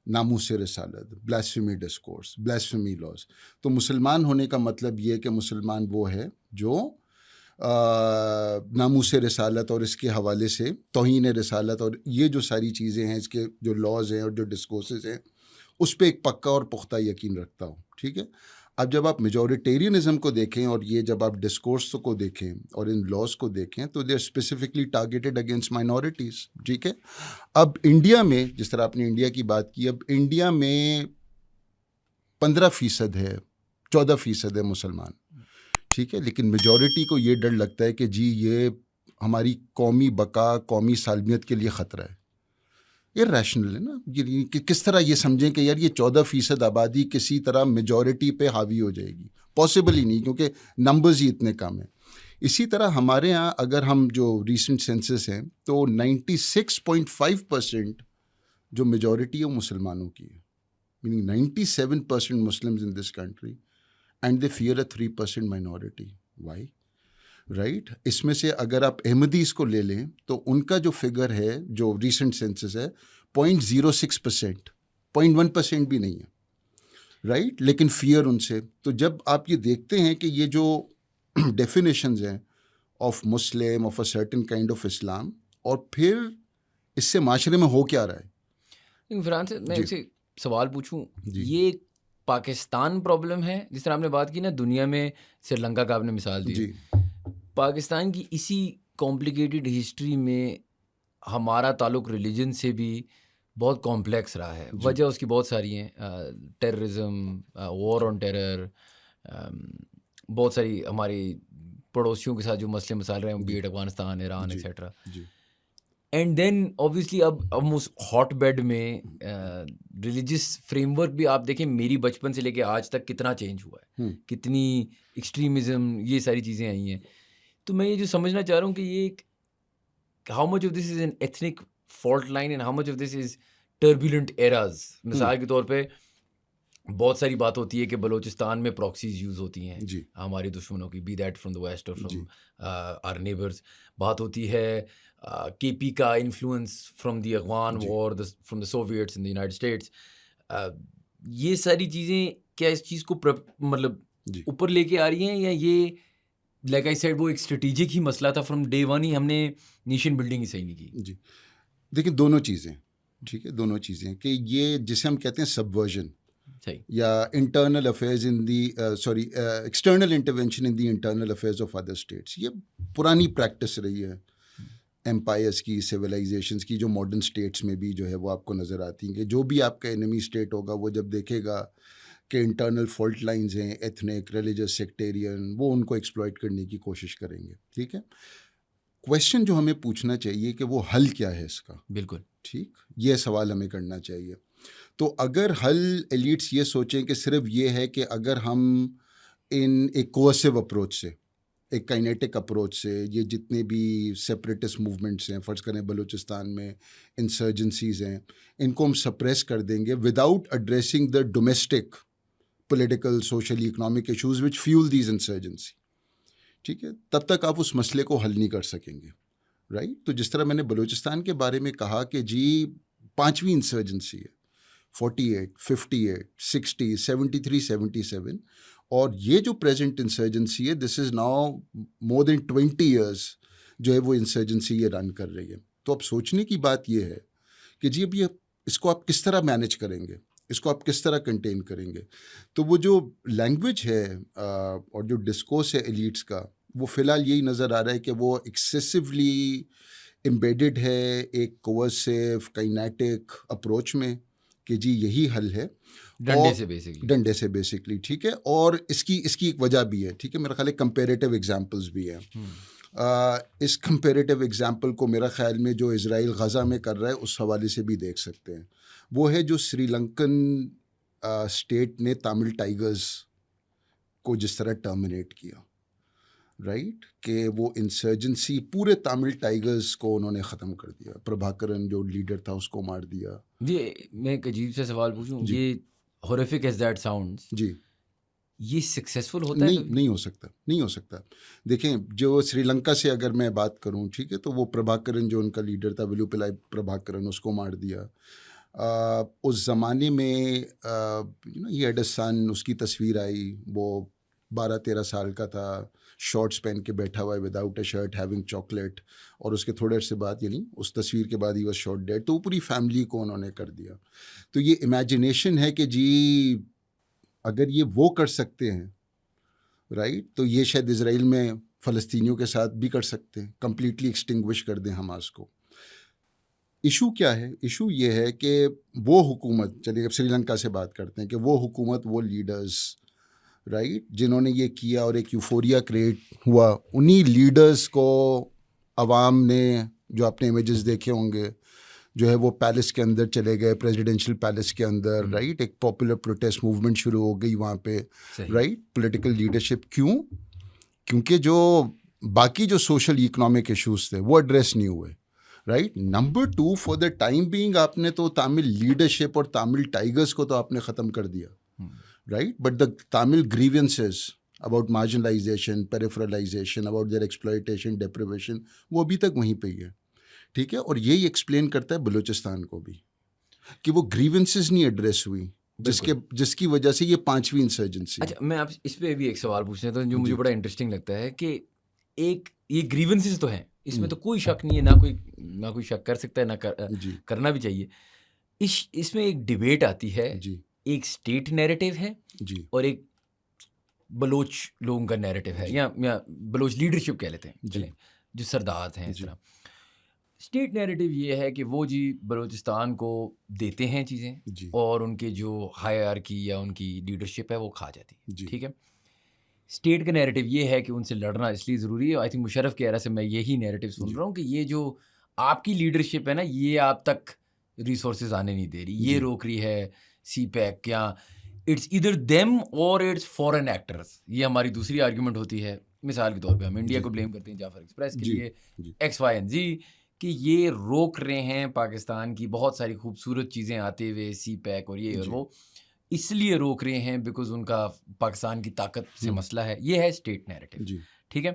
Speaker 1: ناموس رسالت, بلاسفیمی ڈسکورس, بلاسفیمی لاز. تو مسلمان ہونے کا مطلب یہ ہے کہ مسلمان وہ ہے جو ناموس رسالت اور اس کے حوالے سے توہین رسالت اور یہ جو ساری چیزیں ہیں, اس کے جو لاز ہیں اور جو ڈسکورسز ہیں, اس پہ ایک پکا اور پختہ یقین رکھتا ہوں. ٹھیک ہے, اب جب آپ میجورٹیرینزم کو دیکھیں اور یہ جب آپ ڈسکورس کو دیکھیں اور ان لاز کو دیکھیں تو they are specifically targeted against minorities. ٹھیک ہے, اب انڈیا میں جس طرح آپ نے انڈیا کی بات کی, اب انڈیا میں 15% ہے, 14% ہے مسلمان, ٹھیک ہے, لیکن میجورٹی کو یہ ڈر لگتا ہے کہ جی یہ ہماری قومی بقا, قومی سالمیت کے لیے خطرہ ہے. یہ ریشنل ہے نا, کہ کس طرح یہ سمجھیں کہ یار یہ 14% آبادی کسی طرح میجورٹی پہ حاوی ہو جائے گی, پاسبل ہی نہیں, کیونکہ نمبرز ہی اتنے کم ہیں. اسی طرح ہمارے ہاں اگر ہم جو ریسنٹ سینسس ہیں تو 96.5% جو میجورٹی ہے وہ مسلمانوں کی ہے, meaning 97% Muslims in this country and they fear a 3% minority. Why? Right, اس میں سے اگر آپ احمدیز کو لے لیں تو ان کا جو فگر ہے جو ریسنٹ سینسس ہے 0.06%, 0.1% بھی نہیں ہے, رائٹ, لیکن فیئر ان سے. تو جب آپ یہ دیکھتے ہیں کہ یہ جو ڈیفینیشنز ہیں of Muslim, of a certain kind of Islam, اور پھر اس سے معاشرے میں ہو کیا رہا ہے.
Speaker 2: فرحان سے میں ایک سوال پوچھوں, یہ پاکستان پرابلم ہے جس طرح آپ نے بات کی نا, دنیا میں سری لنکا کا آپ نے مثال دی, پاکستان کی اسی کمپلیکیٹڈ ہسٹری میں ہمارا تعلق ریلیجن سے بھی بہت کمپلیکس رہا ہے. وجہ اس کی بہت ساری ہیں, ٹیررزم, وار آن ٹیرر, بہت ساری ہماری پڑوسیوں کے ساتھ جو مسئلے مسائل رہے ہیں, be it Afghanistan, Iran etcetera. And then obviously اب اس ہاٹ بیڈ میں ریلیجس فریم ورک بھی آپ دیکھیں, میری بچپن سے لے کے آج تک کتنا چینج ہوا ہے, کتنی ایکسٹریمزم, یہ ساری چیزیں آئی ہیں. تو میں یہ جو سمجھنا چاہ رہا ہوں کہ یہ how much of this is an ethnic fault line and how much of this is turbulent eras. مثال کے طور پہ بہت ساری بات ہوتی ہے کہ بلوچستان میں پراکسیز یوز ہوتی ہیں ہماری دشمنوں کی, be that from the west اور فرام آر نیبرز. بات ہوتی ہے کے پی کا influence from the Afghan war, from the Soviets in the United States. یہ ساری چیزیں کیا اس چیز کو مطلب اوپر لے کے آ رہی ہیں, یا یہ لائک آئی سیڈ وہ ایک اسٹریٹجک ہی مسئلہ تھا فرام ڈے ون ہی, ہم نے نیشن بلڈنگ ہی صحیح نہیں کی؟
Speaker 1: جی دیکھیں, دونوں چیزیں, ٹھیک ہے, دونوں چیزیں کہ یہ جسے ہم کہتے ہیں سبورژن
Speaker 2: صحیح.
Speaker 1: یا internal affairs in the external intervention in the internal affairs of other states, یہ پرانی پریکٹس رہی ہے ایمپائرس کی, سویلائزیشنس کی, جو ماڈرن اسٹیٹس میں بھی جو ہے وہ آپ کو نظر آتی ہیں کہ جو بھی آپ کا انیمی اسٹیٹ ہوگا وہ جب دیکھے گا کہ انٹرنل فالٹ لائنز ہیں, ایتھنک, ریلیجس, سیکٹیرین, وہ ان کو ایکسپلائٹ کرنے کی کوشش کریں گے. ٹھیک ہے, کویشچن جو ہمیں پوچھنا چاہیے کہ وہ حل کیا ہے اس کا.
Speaker 2: بالکل
Speaker 1: ٹھیک, یہ سوال ہمیں کرنا چاہیے. تو اگر حل ایلیٹس یہ سوچیں کہ صرف یہ ہے کہ اگر ہم ان ایک کوورسو اپروچ سے, ایک کائنیٹک اپروچ سے, یہ جتنے بھی سیپریٹسٹ موومنٹس ہیں, فرض کریں بلوچستان میں انسرجنسیز ہیں, ان کو ہم سپریس کر دیں گے without addressing the domestic political, social, economic issues which fuel these insurgency. ٹھیک ہے, تب تک آپ اس مسئلے کو حل نہیں کر سکیں گے. رائٹ, تو جس طرح میں نے بلوچستان کے بارے میں کہا کہ جی 5ویں انسرجنسی ہے, 48, 58, 60, 73, 77, اور یہ جو پریزنٹ انسرجنسی ہے this is now more then 20 years جو ہے وہ انسرجنسی یہ رن کر رہی ہے. تو اب سوچنے کی بات یہ ہے کہ جی اب یہ اس کو آپ کس طرح مینیج کریں گے, اس کو آپ کس طرح کنٹین کریں گے. تو وہ جو لینگویج ہے اور جو ڈسکورس ہے ایلیٹس کا, وہ فی الحال یہی نظر آ رہا ہے کہ وہ ایکسیسولی امبیڈڈ ہے ایک کوورسو کائنیٹک اپروچ میں کہ جی یہی حل ہے, ڈنڈے سے بیسکلی. ٹھیک ہے, اور اس کی ایک وجہ بھی ہے. ٹھیک ہے, میرا خیال ہے کمپیریٹیو ایگزامپلس بھی ہیں. اس کمپیریٹیو ایگزامپل کو میرا خیال میں جو اسرائیل غزہ میں کر رہا ہے اس حوالے سے بھی دیکھ سکتے ہیں. وہ ہے جو سری لنکن اسٹیٹ نے تامل ٹائیگرز کو جس طرح ٹرمینیٹ کیا, رائٹ, کہ وہ انسرجنسی پورے تامل ٹائیگرز کو انہوں نے ختم کر دیا. پربھاکرن جو لیڈر تھا اس کو مار دیا.
Speaker 2: یہ میں ایک عجیب سے سوال پوچھوں, یہ ہورریفک ایز دیٹ ساؤنڈز,
Speaker 1: جی,
Speaker 2: یہ سکسیزفل ہوتا ہے؟
Speaker 1: نہیں ہو سکتا, نہیں ہو سکتا. دیکھیں جو سری لنکا سے اگر میں بات کروں, ٹھیک ہے, تو وہ پربھاکرن جو ان کا لیڈر تھا, ولو پلائی پربھاکرن, اس کو مار دیا. اس زمانے میں ہی ہیڈ اے سن, اس کی تصویر آئی, وہ 12-13 سال کا تھا, شارٹس پہن کے بیٹھا ہوا ہے without a shirt, having chocolate, اور اس کے تھوڑے عرصے بعد یعنی اس تصویر کے بعد ہی واز شارٹ ڈیڈ. تو پوری فیملی کو انہوں نے کر دیا. تو یہ امیجنیشن ہے کہ جی اگر یہ وہ کر سکتے ہیں, رائٹ, تو یہ شاید اسرائیل میں فلسطینیوں کے ساتھ بھی کر سکتے ہیں, کمپلیٹلی ایکسٹنگوش کر دیں حماس کو. ایشو کیا ہے؟ ایشو یہ ہے کہ وہ حکومت, چلیے اب سری لنکا سے بات کرتے ہیں, کہ وہ حکومت, وہ لیڈرز, رائٹ, جنہوں نے یہ کیا اور ایک یوفوریا کریٹ ہوا, انہی لیڈرز کو عوام نے, جو آپ نے امیجز دیکھے ہوں گے, جو ہے وہ پیلس کے اندر چلے گئے, پریزیڈینشیل پیلس کے اندر, رائٹ, ایک پاپولر پروٹیسٹ موومنٹ شروع ہو گئی وہاں پہ, رائٹ, پولیٹیکل لیڈرشپ. کیوں؟ کیونکہ جو باقی جو سوشل اکنامک ایشوز تھے وہ ایڈریس نہیں ہوئے, right. Number 2, for the time being آپ نے تو تامل لیڈرشپ اور تامل ٹائیگرز کو تو آپ نے ختم کر دیا, right, but the Tamil grievances about marginalisation, peripheralisation, about their exploitation, deprivation, وہ ابھی تک وہیں پہ ہی ہے. ٹھیک ہے, اور یہی ایکسپلین کرتا ہے بلوچستان کو بھی کہ وہ گریونسز نہیں ایڈریس ہوئی, جس کی وجہ سے یہ 5ویں انسرجنسی.
Speaker 2: اچھا, میں آپ اس پہ بھی ایک سوال پوچھنا تھا جو مجھے بڑا انٹرسٹنگ لگتا ہے, کہ ایک یہ گریونسز تو ہیں, اس میں تو کوئی شک نہیں ہے, نہ کوئی شک کر سکتا ہے, نہ کرنا بھی چاہیے. اس میں ایک ڈیبیٹ آتی ہے, ایک اسٹیٹ نیریٹو ہے اور ایک بلوچ لوگوں کا نیریٹو ہے, یا بلوچ لیڈرشپ کہہ لیتے ہیں, جو سردار ہیں. اس طرح اسٹیٹ نیریٹو یہ ہے کہ وہ بلوچستان کو دیتے ہیں چیزیں, اور ان کے جو ہائرارکی یا ان کی لیڈرشپ ہے وہ کھا جاتی ہے. ٹھیک ہے, اسٹیٹ کا نیریٹو یہ ہے کہ ان سے لڑنا اس لیے ضروری ہے. آئی تھنک مشرف کے ایرا سے میں یہی نیریٹو سن رہا ہوں کہ یہ جو آپ کی لیڈرشپ ہے نا, یہ آپ تک ریسورسز آنے نہیں دے رہی, یہ روک رہی ہے سی پیک, یا اٹس ادھر دیم اور اٹس فورن ایکٹرز. یہ ہماری دوسری آرگیومنٹ ہوتی ہے. مثال کے طور پہ ہم انڈیا کو بلیم کرتے ہیں جعفر ایکسپریس کے لیے, ایکس وائی اینڈ زی, کہ یہ روک رہے ہیں پاکستان کی بہت ساری خوبصورت چیزیں آتے ہوئے, سی پیک اور یہ اور وہ, اس لیے روک رہے ہیں بیکاز ان کا پاکستان کی طاقت سے مسئلہ ہے. یہ ہے اسٹیٹ نیریٹو. ٹھیک ہے,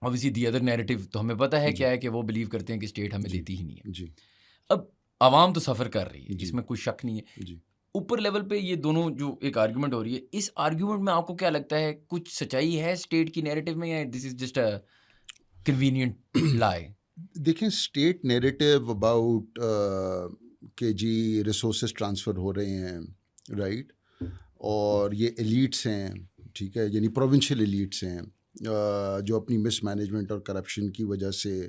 Speaker 2: obviously دی ادر نیریٹو تو ہمیں پتہ ہے کیا ہے, کہ وہ بلیو کرتے ہیں کہ اسٹیٹ ہمیں دیتی ہی نہیں ہے. اب عوام تو سفر کر رہی ہے, اس میں کوئی شک نہیں ہے. اوپر لیول پہ یہ دونوں جو ایک آرگیومنٹ ہو رہی ہے, اس آرگیومنٹ میں آپ کو کیا لگتا ہے, کچھ سچائی ہے اسٹیٹ کی نیریٹو میں, یا دس از جسٹ اے کنوینئنٹ لائی؟
Speaker 1: دیکھیں, اسٹیٹ نیریٹو اباؤٹ کہ جی ریسورسز ٹرانسفر ہو رہے ہیں رائٹ, اور یہ ایلیٹس ہیں, ٹھیک ہے, یعنی پروونشل ایلیٹس ہیں جو اپنی مس مینجمنٹ اور کرپشن کی وجہ سے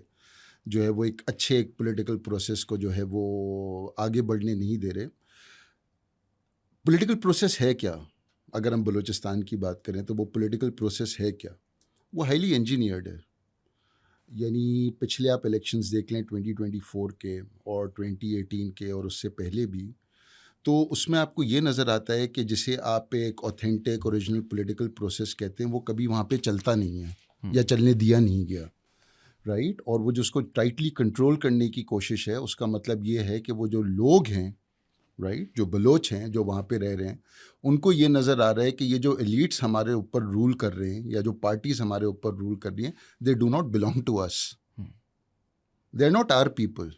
Speaker 1: جو ہے وہ ایک اچھے ایک پولیٹیکل پروسیس کو جو ہے وہ آگے بڑھنے نہیں دے رہے. پولیٹیکل پروسیس ہے کیا؟ اگر ہم بلوچستان کی بات کریں تو وہ پولیٹیکل پروسیس ہے کیا؟ وہ ہائیلی انجینئرڈ ہے. یعنی پچھلے آپ الیکشنز دیکھ لیں 2024 کے اور 2018 کے اور اس سے پہلے بھی, تو اس میں آپ کو یہ نظر آتا ہے کہ جسے آپ ایک اوتھینٹک اوریجنل پولیٹیکل پروسیس کہتے ہیں وہ کبھی وہاں پہ چلتا نہیں ہے یا چلنے دیا نہیں گیا رائٹ. اور وہ جو اس کو ٹائٹلی کنٹرول کرنے کی کوشش ہے, اس کا مطلب یہ ہے کہ وہ جو لوگ ہیں رائٹ, جو بلوچ ہیں جو وہاں پہ رہ رہے ہیں, ان کو یہ نظر آ رہا ہے کہ یہ جو ایلیٹس ہمارے اوپر رول کر رہے ہیں یا جو پارٹیز ہمارے اوپر رول کر رہی ہیں, they do not belong to us, they are not our people,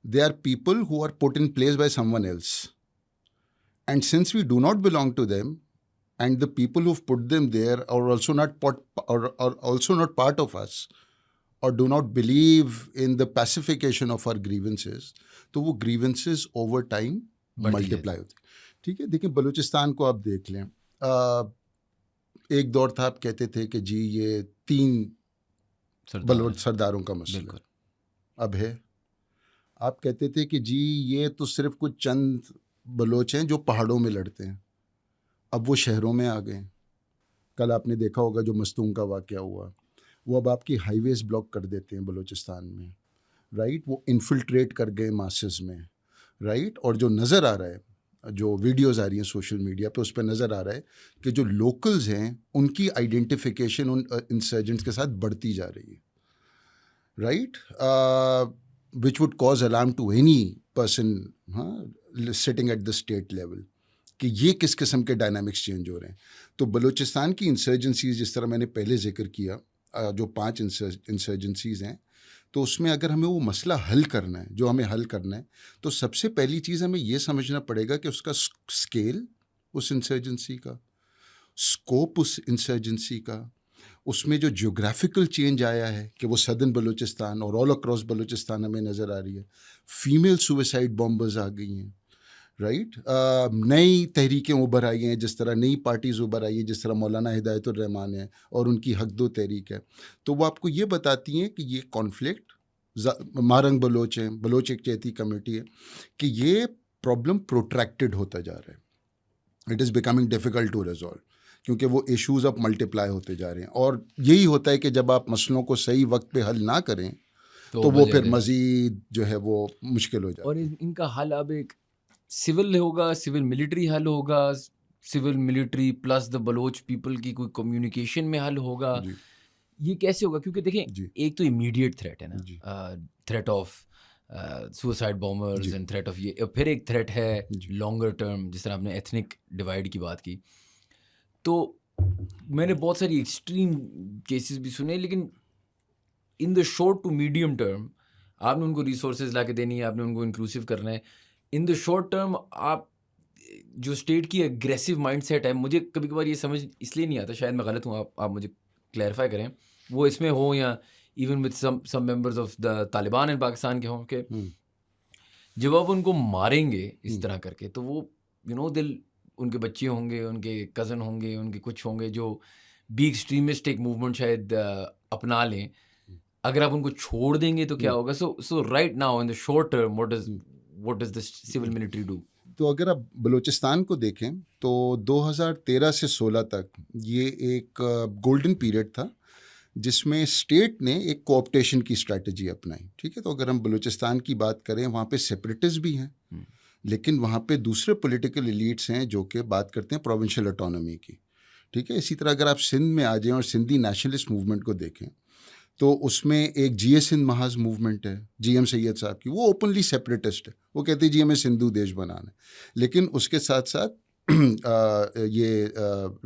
Speaker 1: they are people who are put in place by someone else. And since we do not belong to them and the people who put them there are also not part of us or do not believe in the pacification of our grievances, تو وہ گریونسز اوور ٹائم ملٹیپلائی ہوتی. ٹھیک ہے, دیکھیں بلوچستان کو آپ دیکھ لیں, ایک دور تھا آپ کہتے تھے کہ جی یہ 3 بلوچ سرداروں کا مسئلہ اب ہے. آپ کہتے تھے کہ جی یہ تو صرف کچھ چند بلوچ ہیں جو پہاڑوں میں لڑتے ہیں, اب وہ شہروں میں آ گئے. کل آپ نے دیکھا ہوگا جو مستونگ کا واقعہ ہوا, وہ اب آپ کی ہائی ویز بلاک کر دیتے ہیں بلوچستان میں رائٹ, وہ انفلٹریٹ کر گئے ماسز میں رائٹ. اور جو نظر آ رہا ہے, جو ویڈیوز آ رہی ہیں سوشل میڈیا پہ, اس پہ نظر آ رہا ہے کہ جو لوکلز ہیں ان کی آئیڈینٹیفیکیشن ان انسرجنٹس کے ساتھ بڑھتی جا رہی ہے right, which would cause alarm to any person sitting at the state level کہ یہ کس قسم کے ڈائنامکس چینج ہو رہے ہیں. تو بلوچستان کی انسرجنسیز جس طرح میں نے پہلے ذکر کیا, جو 5 انسرجنسیز ہیں, تو اس میں اگر ہمیں وہ مسئلہ حل کرنا ہے, جو ہمیں حل کرنا ہے, تو سب سے پہلی چیز ہمیں یہ سمجھنا پڑے گا کہ اس کا اسکیل اس انسرجنسی کا, اسکوپ اس انسرجنسی کا, اس میں جو جیوگرافیکل چینج آیا ہے کہ وہ سدرن بلوچستان اور آل اکراس بلوچستان ہمیں نظر آ رہی ہے. فیمیل سویسائڈ بامبرز آ گئی ہیں رائٹ, نئی تحریکیں ابھر آئی ہیں, جس طرح نئی پارٹیز ابھر آئی ہیں, جس طرح مولانا ہدایت الرحمان ہے اور ان کی حق دو تحریک ہے. تو وہ آپ کو یہ بتاتی ہیں کہ یہ کانفلکٹ, مارنگ بلوچ ہیں, بلوچ ایک چیتی کمیٹی ہے, کہ یہ پرابلم پروٹریکٹڈ ہوتا جا رہا ہے. It is becoming difficult to resolve کیونکہ وہ ایشوز اب ملٹیپلائی ہوتے جا رہے ہیں. اور یہی ہوتا ہے کہ جب آپ مسئلوں کو صحیح وقت پہ حل نہ کریں تو وہ پھر مزید جو ہے وہ مشکل ہو جاتا ہے.
Speaker 2: اور ان کا حل اب ایک سول ہوگا, سول ملٹری حل ہوگا, civil military plus the Baloch people کی کوئی کمیونیکیشن میں حل ہوگا. یہ کیسے ہوگا؟ کیونکہ دیکھیں ایک تو امیڈیٹ تھریٹ ہے نا, threat of suicide bombers and threat of یہ, پھر ایک تھریٹ ہے لانگر ٹرم, جس طرح آپ نے ایتھنک ڈیوائڈ کی بات کی. تو میں نے بہت ساری ایکسٹریم کیسز بھی سنے, لیکن in the short to medium term آپ نے ان کو ریسورسز لا کے دینی ہے, آپ نے ان کو انکلوسیو کرنا ہے. ان دا شارٹ ٹرم آپ جو اسٹیٹ کی اگریسو مائنڈ سیٹ ہے, مجھے کبھی کبھار یہ سمجھ اس لیے نہیں آتا, شاید میں غلط ہوں, آپ مجھے کلیئرفائی کریں, وہ اس میں ہو یا even with some members of the Taliban in Pakistan کے ہوں, کہ جب آپ ان کو ماریں گے اس طرح کر کے, تو وہ دل ان کے بچے ہوں گے, ان کے کزن ہوں گے, ان کے کچھ ہوں گے جو بھی ایکسٹریمسٹ ایک موومنٹ شاید اپنا لیں. اگر آپ ان کو چھوڑ دیں گے تو کیا ہوگا؟ So right now in the short term what does the civil military do?
Speaker 1: تو اگر آپ بلوچستان کو دیکھیں تو 2013 سے 16 تک یہ ایک گولڈن پیریڈ تھا جس میں اسٹیٹ نے ایک کوآپٹیشن کی اسٹریٹجی اپنائی. ٹھیک ہے, تو اگر ہم بلوچستان کی بات کریں, وہاں پہ سیپریٹسٹ بھی ہیں, لیکن وہاں پہ دوسرے پولیٹیکل ایلیٹس ہیں جو کہ بات کرتے ہیں پروونشل آٹونومی کی. ٹھیک ہے, اسی طرح اگر آپ سندھ میں آ جائیں اور سندھی نیشنلسٹ موومنٹ کو دیکھیں تو اس میں ایک جی اے سندھ محاذ موومنٹ ہے, جی ایم سید صاحب کی, وہ اوپنلی سیپریٹسٹ ہے, وہ کہتے ہیں جی ہمیں سندھو دیش بنانا ہے. لیکن اس کے ساتھ ساتھ یہ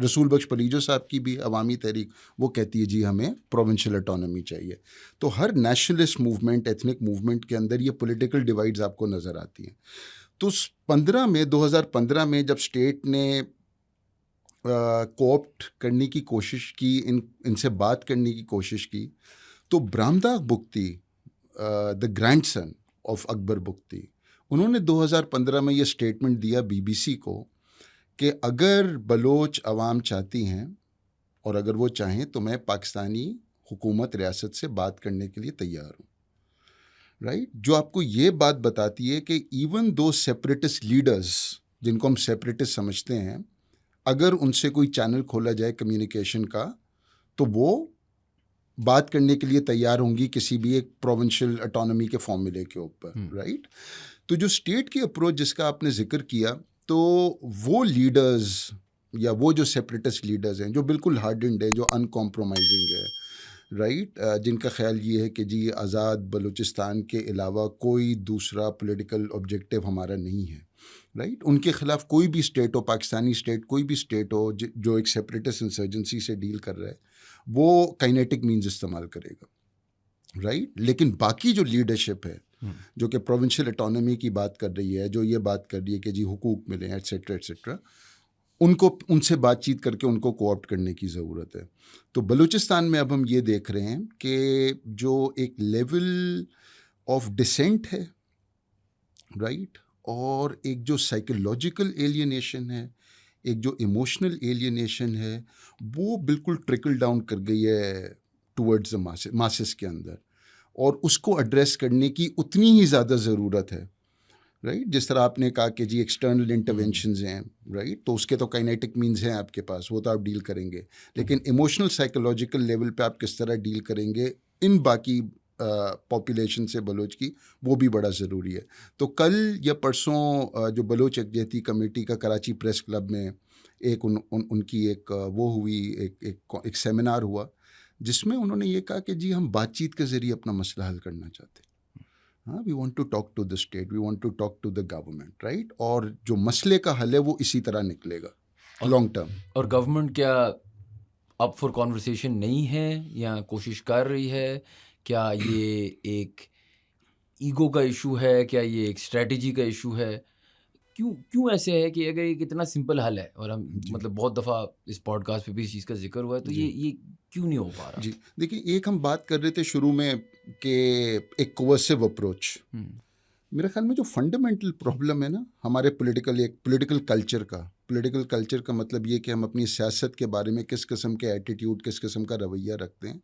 Speaker 1: رسول بخش پریجو صاحب کی بھی عوامی تحریک, وہ کہتی ہے جی ہمیں پروونشل آٹونومی چاہیے. تو ہر نیشنلسٹ موومنٹ, ایتھنک موومنٹ کے اندر یہ پولیٹیکل ڈیوائڈز آپ کو نظر آتی ہیں. تو 2015 میں جب اسٹیٹ نے کوآپٹ کرنے کی کوشش کی, ان سے بات کرنے کی کوشش کی, تو برامداغ Bugti, the grand sun of Akbar Bugti, انہوں نے 2015 میں یہ اسٹیٹمنٹ دیا BBC کو کہ اگر بلوچ عوام چاہتی ہیں اور اگر وہ چاہیں تو میں پاکستانی حکومت ریاست سے بات کرنے کے لیے تیار ہوں. رائٹ, جو آپ کو یہ بات بتاتی ہے کہ ایون دو سیپریٹسٹ لیڈرز جن کو ہم سیپریٹسٹ سمجھتے ہیں, اگر ان سے کوئی چینل کھولا جائے کمیونیکیشن کا تو وہ بات کرنے کے لیے تیار ہوں گی کسی بھی ایک پروونشل اٹانومی کے فارمولے کے اوپر. رائٹ, تو جو اسٹیٹ کی اپروچ جس کا آپ نے ذکر کیا, تو وہ لیڈرز یا وہ جو سیپریٹسٹ لیڈرز ہیں جو بالکل ہارڈنڈ ہیں, جو ان کمپرومائزنگ ہے, رائٹ, جن کا خیال یہ ہے کہ جی آزاد بلوچستان کے علاوہ کوئی دوسرا پولیٹیکل آبجیکٹیو ہمارا نہیں ہے, رائٹ, ان کے خلاف کوئی بھی اسٹیٹ ہو, پاکستانی اسٹیٹ کوئی بھی اسٹیٹ ہو جو ایک سیپریٹسٹ انسرجنسی سے ڈیل کر رہا ہے, وہ کائنیٹک مینز استعمال کرے گا. رائٹ, لیکن باقی جو لیڈرشپ ہے جو کہ پروونشل اٹانومی کی بات کر رہی ہے, جو یہ بات کر رہی ہے کہ جی حقوق ملیں ایٹسیٹرا ایٹسیٹرا, ان سے بات چیت کر کے ان کو کوآپٹ کرنے کی ضرورت ہے. تو بلوچستان میں اب ہم یہ دیکھ رہے ہیں کہ جو ایک لیول آف ڈسینٹ ہے, رائٹ, اور ایک جو سائیکولوجیکل ایلینیشن ہے, ایک جو ایموشنل ایلینیشن ہے, وہ بالکل ٹرکل ڈاؤن کر گئی ہے ٹورڈز ماسز کے اندر, اور اس کو ایڈریس کرنے کی اتنی ہی زیادہ ضرورت ہے. رائٹ, جس طرح آپ نے کہا کہ جی ایکسٹرنل انٹرونشنز ہیں, رائٹ, تو اس کے تو کائنیٹک مینز ہیں آپ کے پاس, وہ تو آپ ڈیل کریں گے, لیکن ایموشنل سائیکولوجیکل لیول پہ آپ کس طرح ڈیل کریں گے ان باقی پاپولیشن سے بلوچ کی, وہ بھی بڑا ضروری ہے. تو کل یا پرسوں جو بلوچ یکجہتی کمیٹی کا کراچی پریس کلب میں ایک ان کی ایک وہ ہوئی, ایک سیمینار ہوا جس میں انہوں نے یہ کہا کہ جی ہم بات چیت کے ذریعے اپنا مسئلہ حل کرنا چاہتے ہیں. ہاں, we want to talk to the state, we want to talk to the government, right, اور جو مسئلے کا حل ہے وہ اسی طرح نکلے گا لانگ ٹرم.
Speaker 2: اور گورنمنٹ کیا اپ فار کانورسیشن نہیں ہے یا کوشش کر رہی ہے؟ کیا یہ ایک ایگو کا ایشو ہے, کیا یہ ایک اسٹریٹجی کا ایشو ہے؟ کیوں ایسے ہے کہ اگر ایک اتنا سمپل حل ہے, اور ہم مطلب بہت دفعہ اس پوڈ کاسٹ پہ بھی اس چیز کا ذکر ہوا ہے, تو یہ کیوں نہیں ہو پا رہا؟
Speaker 1: جی دیکھیں, ایک ہم بات کر رہے تھے شروع میں کہ ایک کوورسو اپروچ, میرے خیال میں جو فنڈامنٹل پرابلم ہے نا ہمارے پولیٹیکل کلچر کا مطلب یہ کہ ہم اپنی سیاست کے بارے میں کس قسم کے ایٹیٹیوڈ, کس قسم کا رویہ رکھتے ہیں.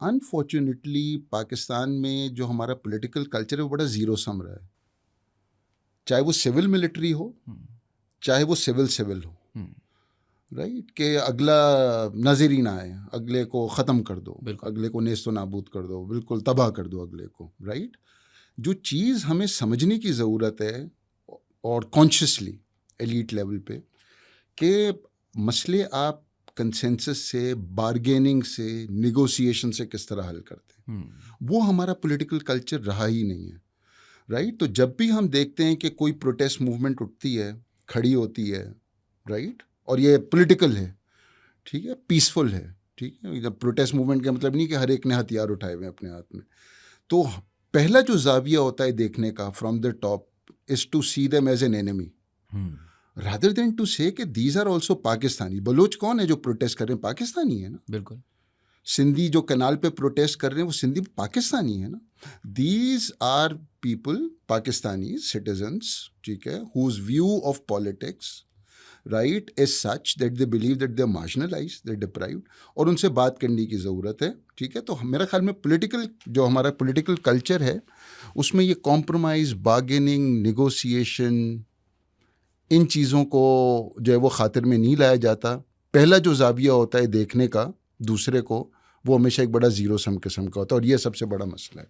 Speaker 1: انفارچونیٹلی پاکستان میں جو ہمارا پولیٹیکل کلچر ہے وہ بڑا زیرو سم رہا ہے, چاہے وہ سول ملٹری ہو, چاہے وہ سول ہو, رائٹ, کہ اگلا نظر ہی نہ آئے, اگلے کو ختم کر دو, اگلے کو نیست و نابود کر دو, بالکل تباہ کر دو اگلے کو. رائٹ, جو چیز ہمیں سمجھنے کی ضرورت ہے اور کانشیسلی ایلیٹ لیول پہ, کہ مسئلے آپ کنسنسس سے, بارگیننگ سے, نیگوسیشن سے کس طرح حل کرتے ہیں, وہ ہمارا پولیٹیکل کلچر رہا ہی نہیں ہے. رائٹ, تو جب بھی ہم دیکھتے ہیں کہ کوئی پروٹیسٹ موومنٹ اٹھتی ہے, کھڑی ہوتی ہے, رائٹ, اور یہ پولیٹیکل ہے, ٹھیک ہے, پیسفل ہے, ٹھیک ہے, جب پروٹیسٹ موومنٹ کا مطلب نہیں کہ ہر ایک نے ہتھیار اٹھائے ہوئے اپنے ہاتھ میں, تو پہلا جو زاویہ ہوتا ہے دیکھنے کا from the top is to see them as an enemy rather than to say کہ these are also Pakistani. Baloch کون ہے جو پروٹیسٹ کر رہے ہیں؟ پاکستانی ہے نا.
Speaker 2: بالکل.
Speaker 1: سندھی جو کنال پہ پروٹیسٹ کر رہے ہیں وہ سندھی پاکستانی ہے نا. These are people, Pakistani citizens, ٹھیک ہے, whose view of politics, right, is such that they believe that they marginalised, they deprived, اور ان سے بات کرنے کی ضرورت ہے. ٹھیک ہے, تو میرا خیال میں جو ہمارا پولیٹیکل کلچر ہے اس میں یہ کمپرومائز, بارگیننگ, نیگوسیشن, ان چیزوں کو جو ہے وہ خاطر میں نہیں لایا جاتا. پہلا جو زاویہ ہوتا ہے دیکھنے کا دوسرے کو, وہ ہمیشہ ایک بڑا زیرو سم قسم کا ہوتا ہے, اور یہ سب سے بڑا مسئلہ ہے.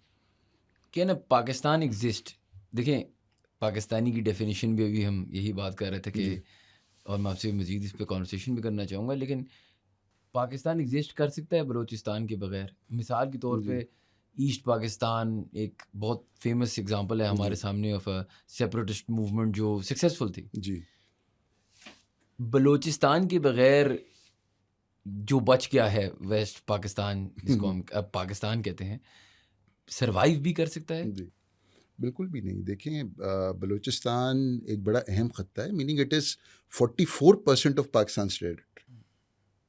Speaker 2: کہ نا پاکستان ایگزسٹ, دیکھیں پاکستانی کی ڈیفینیشن بھی ابھی ہم یہی بات کر رہے تھے کہ, اور میں آپ سے مزید اس پہ کانورسیشن بھی کرنا چاہوں گا, لیکن پاکستان ایگزسٹ کر سکتا ہے بلوچستان کے بغیر؟ مثال کے طور پہ ایسٹ پاکستان ایک بہت فیمس اگزامپل ہے ہمارے سامنے آف اے سیپریٹسٹ موومنٹ جو سکسیزفل تھی.
Speaker 1: جی,
Speaker 2: بلوچستان کے بغیر جو بچ گیا ہے ویسٹ پاکستان, جس کو ہم اب پاکستان کہتے ہیں, سروائیو بھی کر سکتا ہے؟
Speaker 1: جی بالکل بھی نہیں. دیکھیں, بلوچستان ایک بڑا اہم خطہ ہے, meaning it is 44% of Pakistan state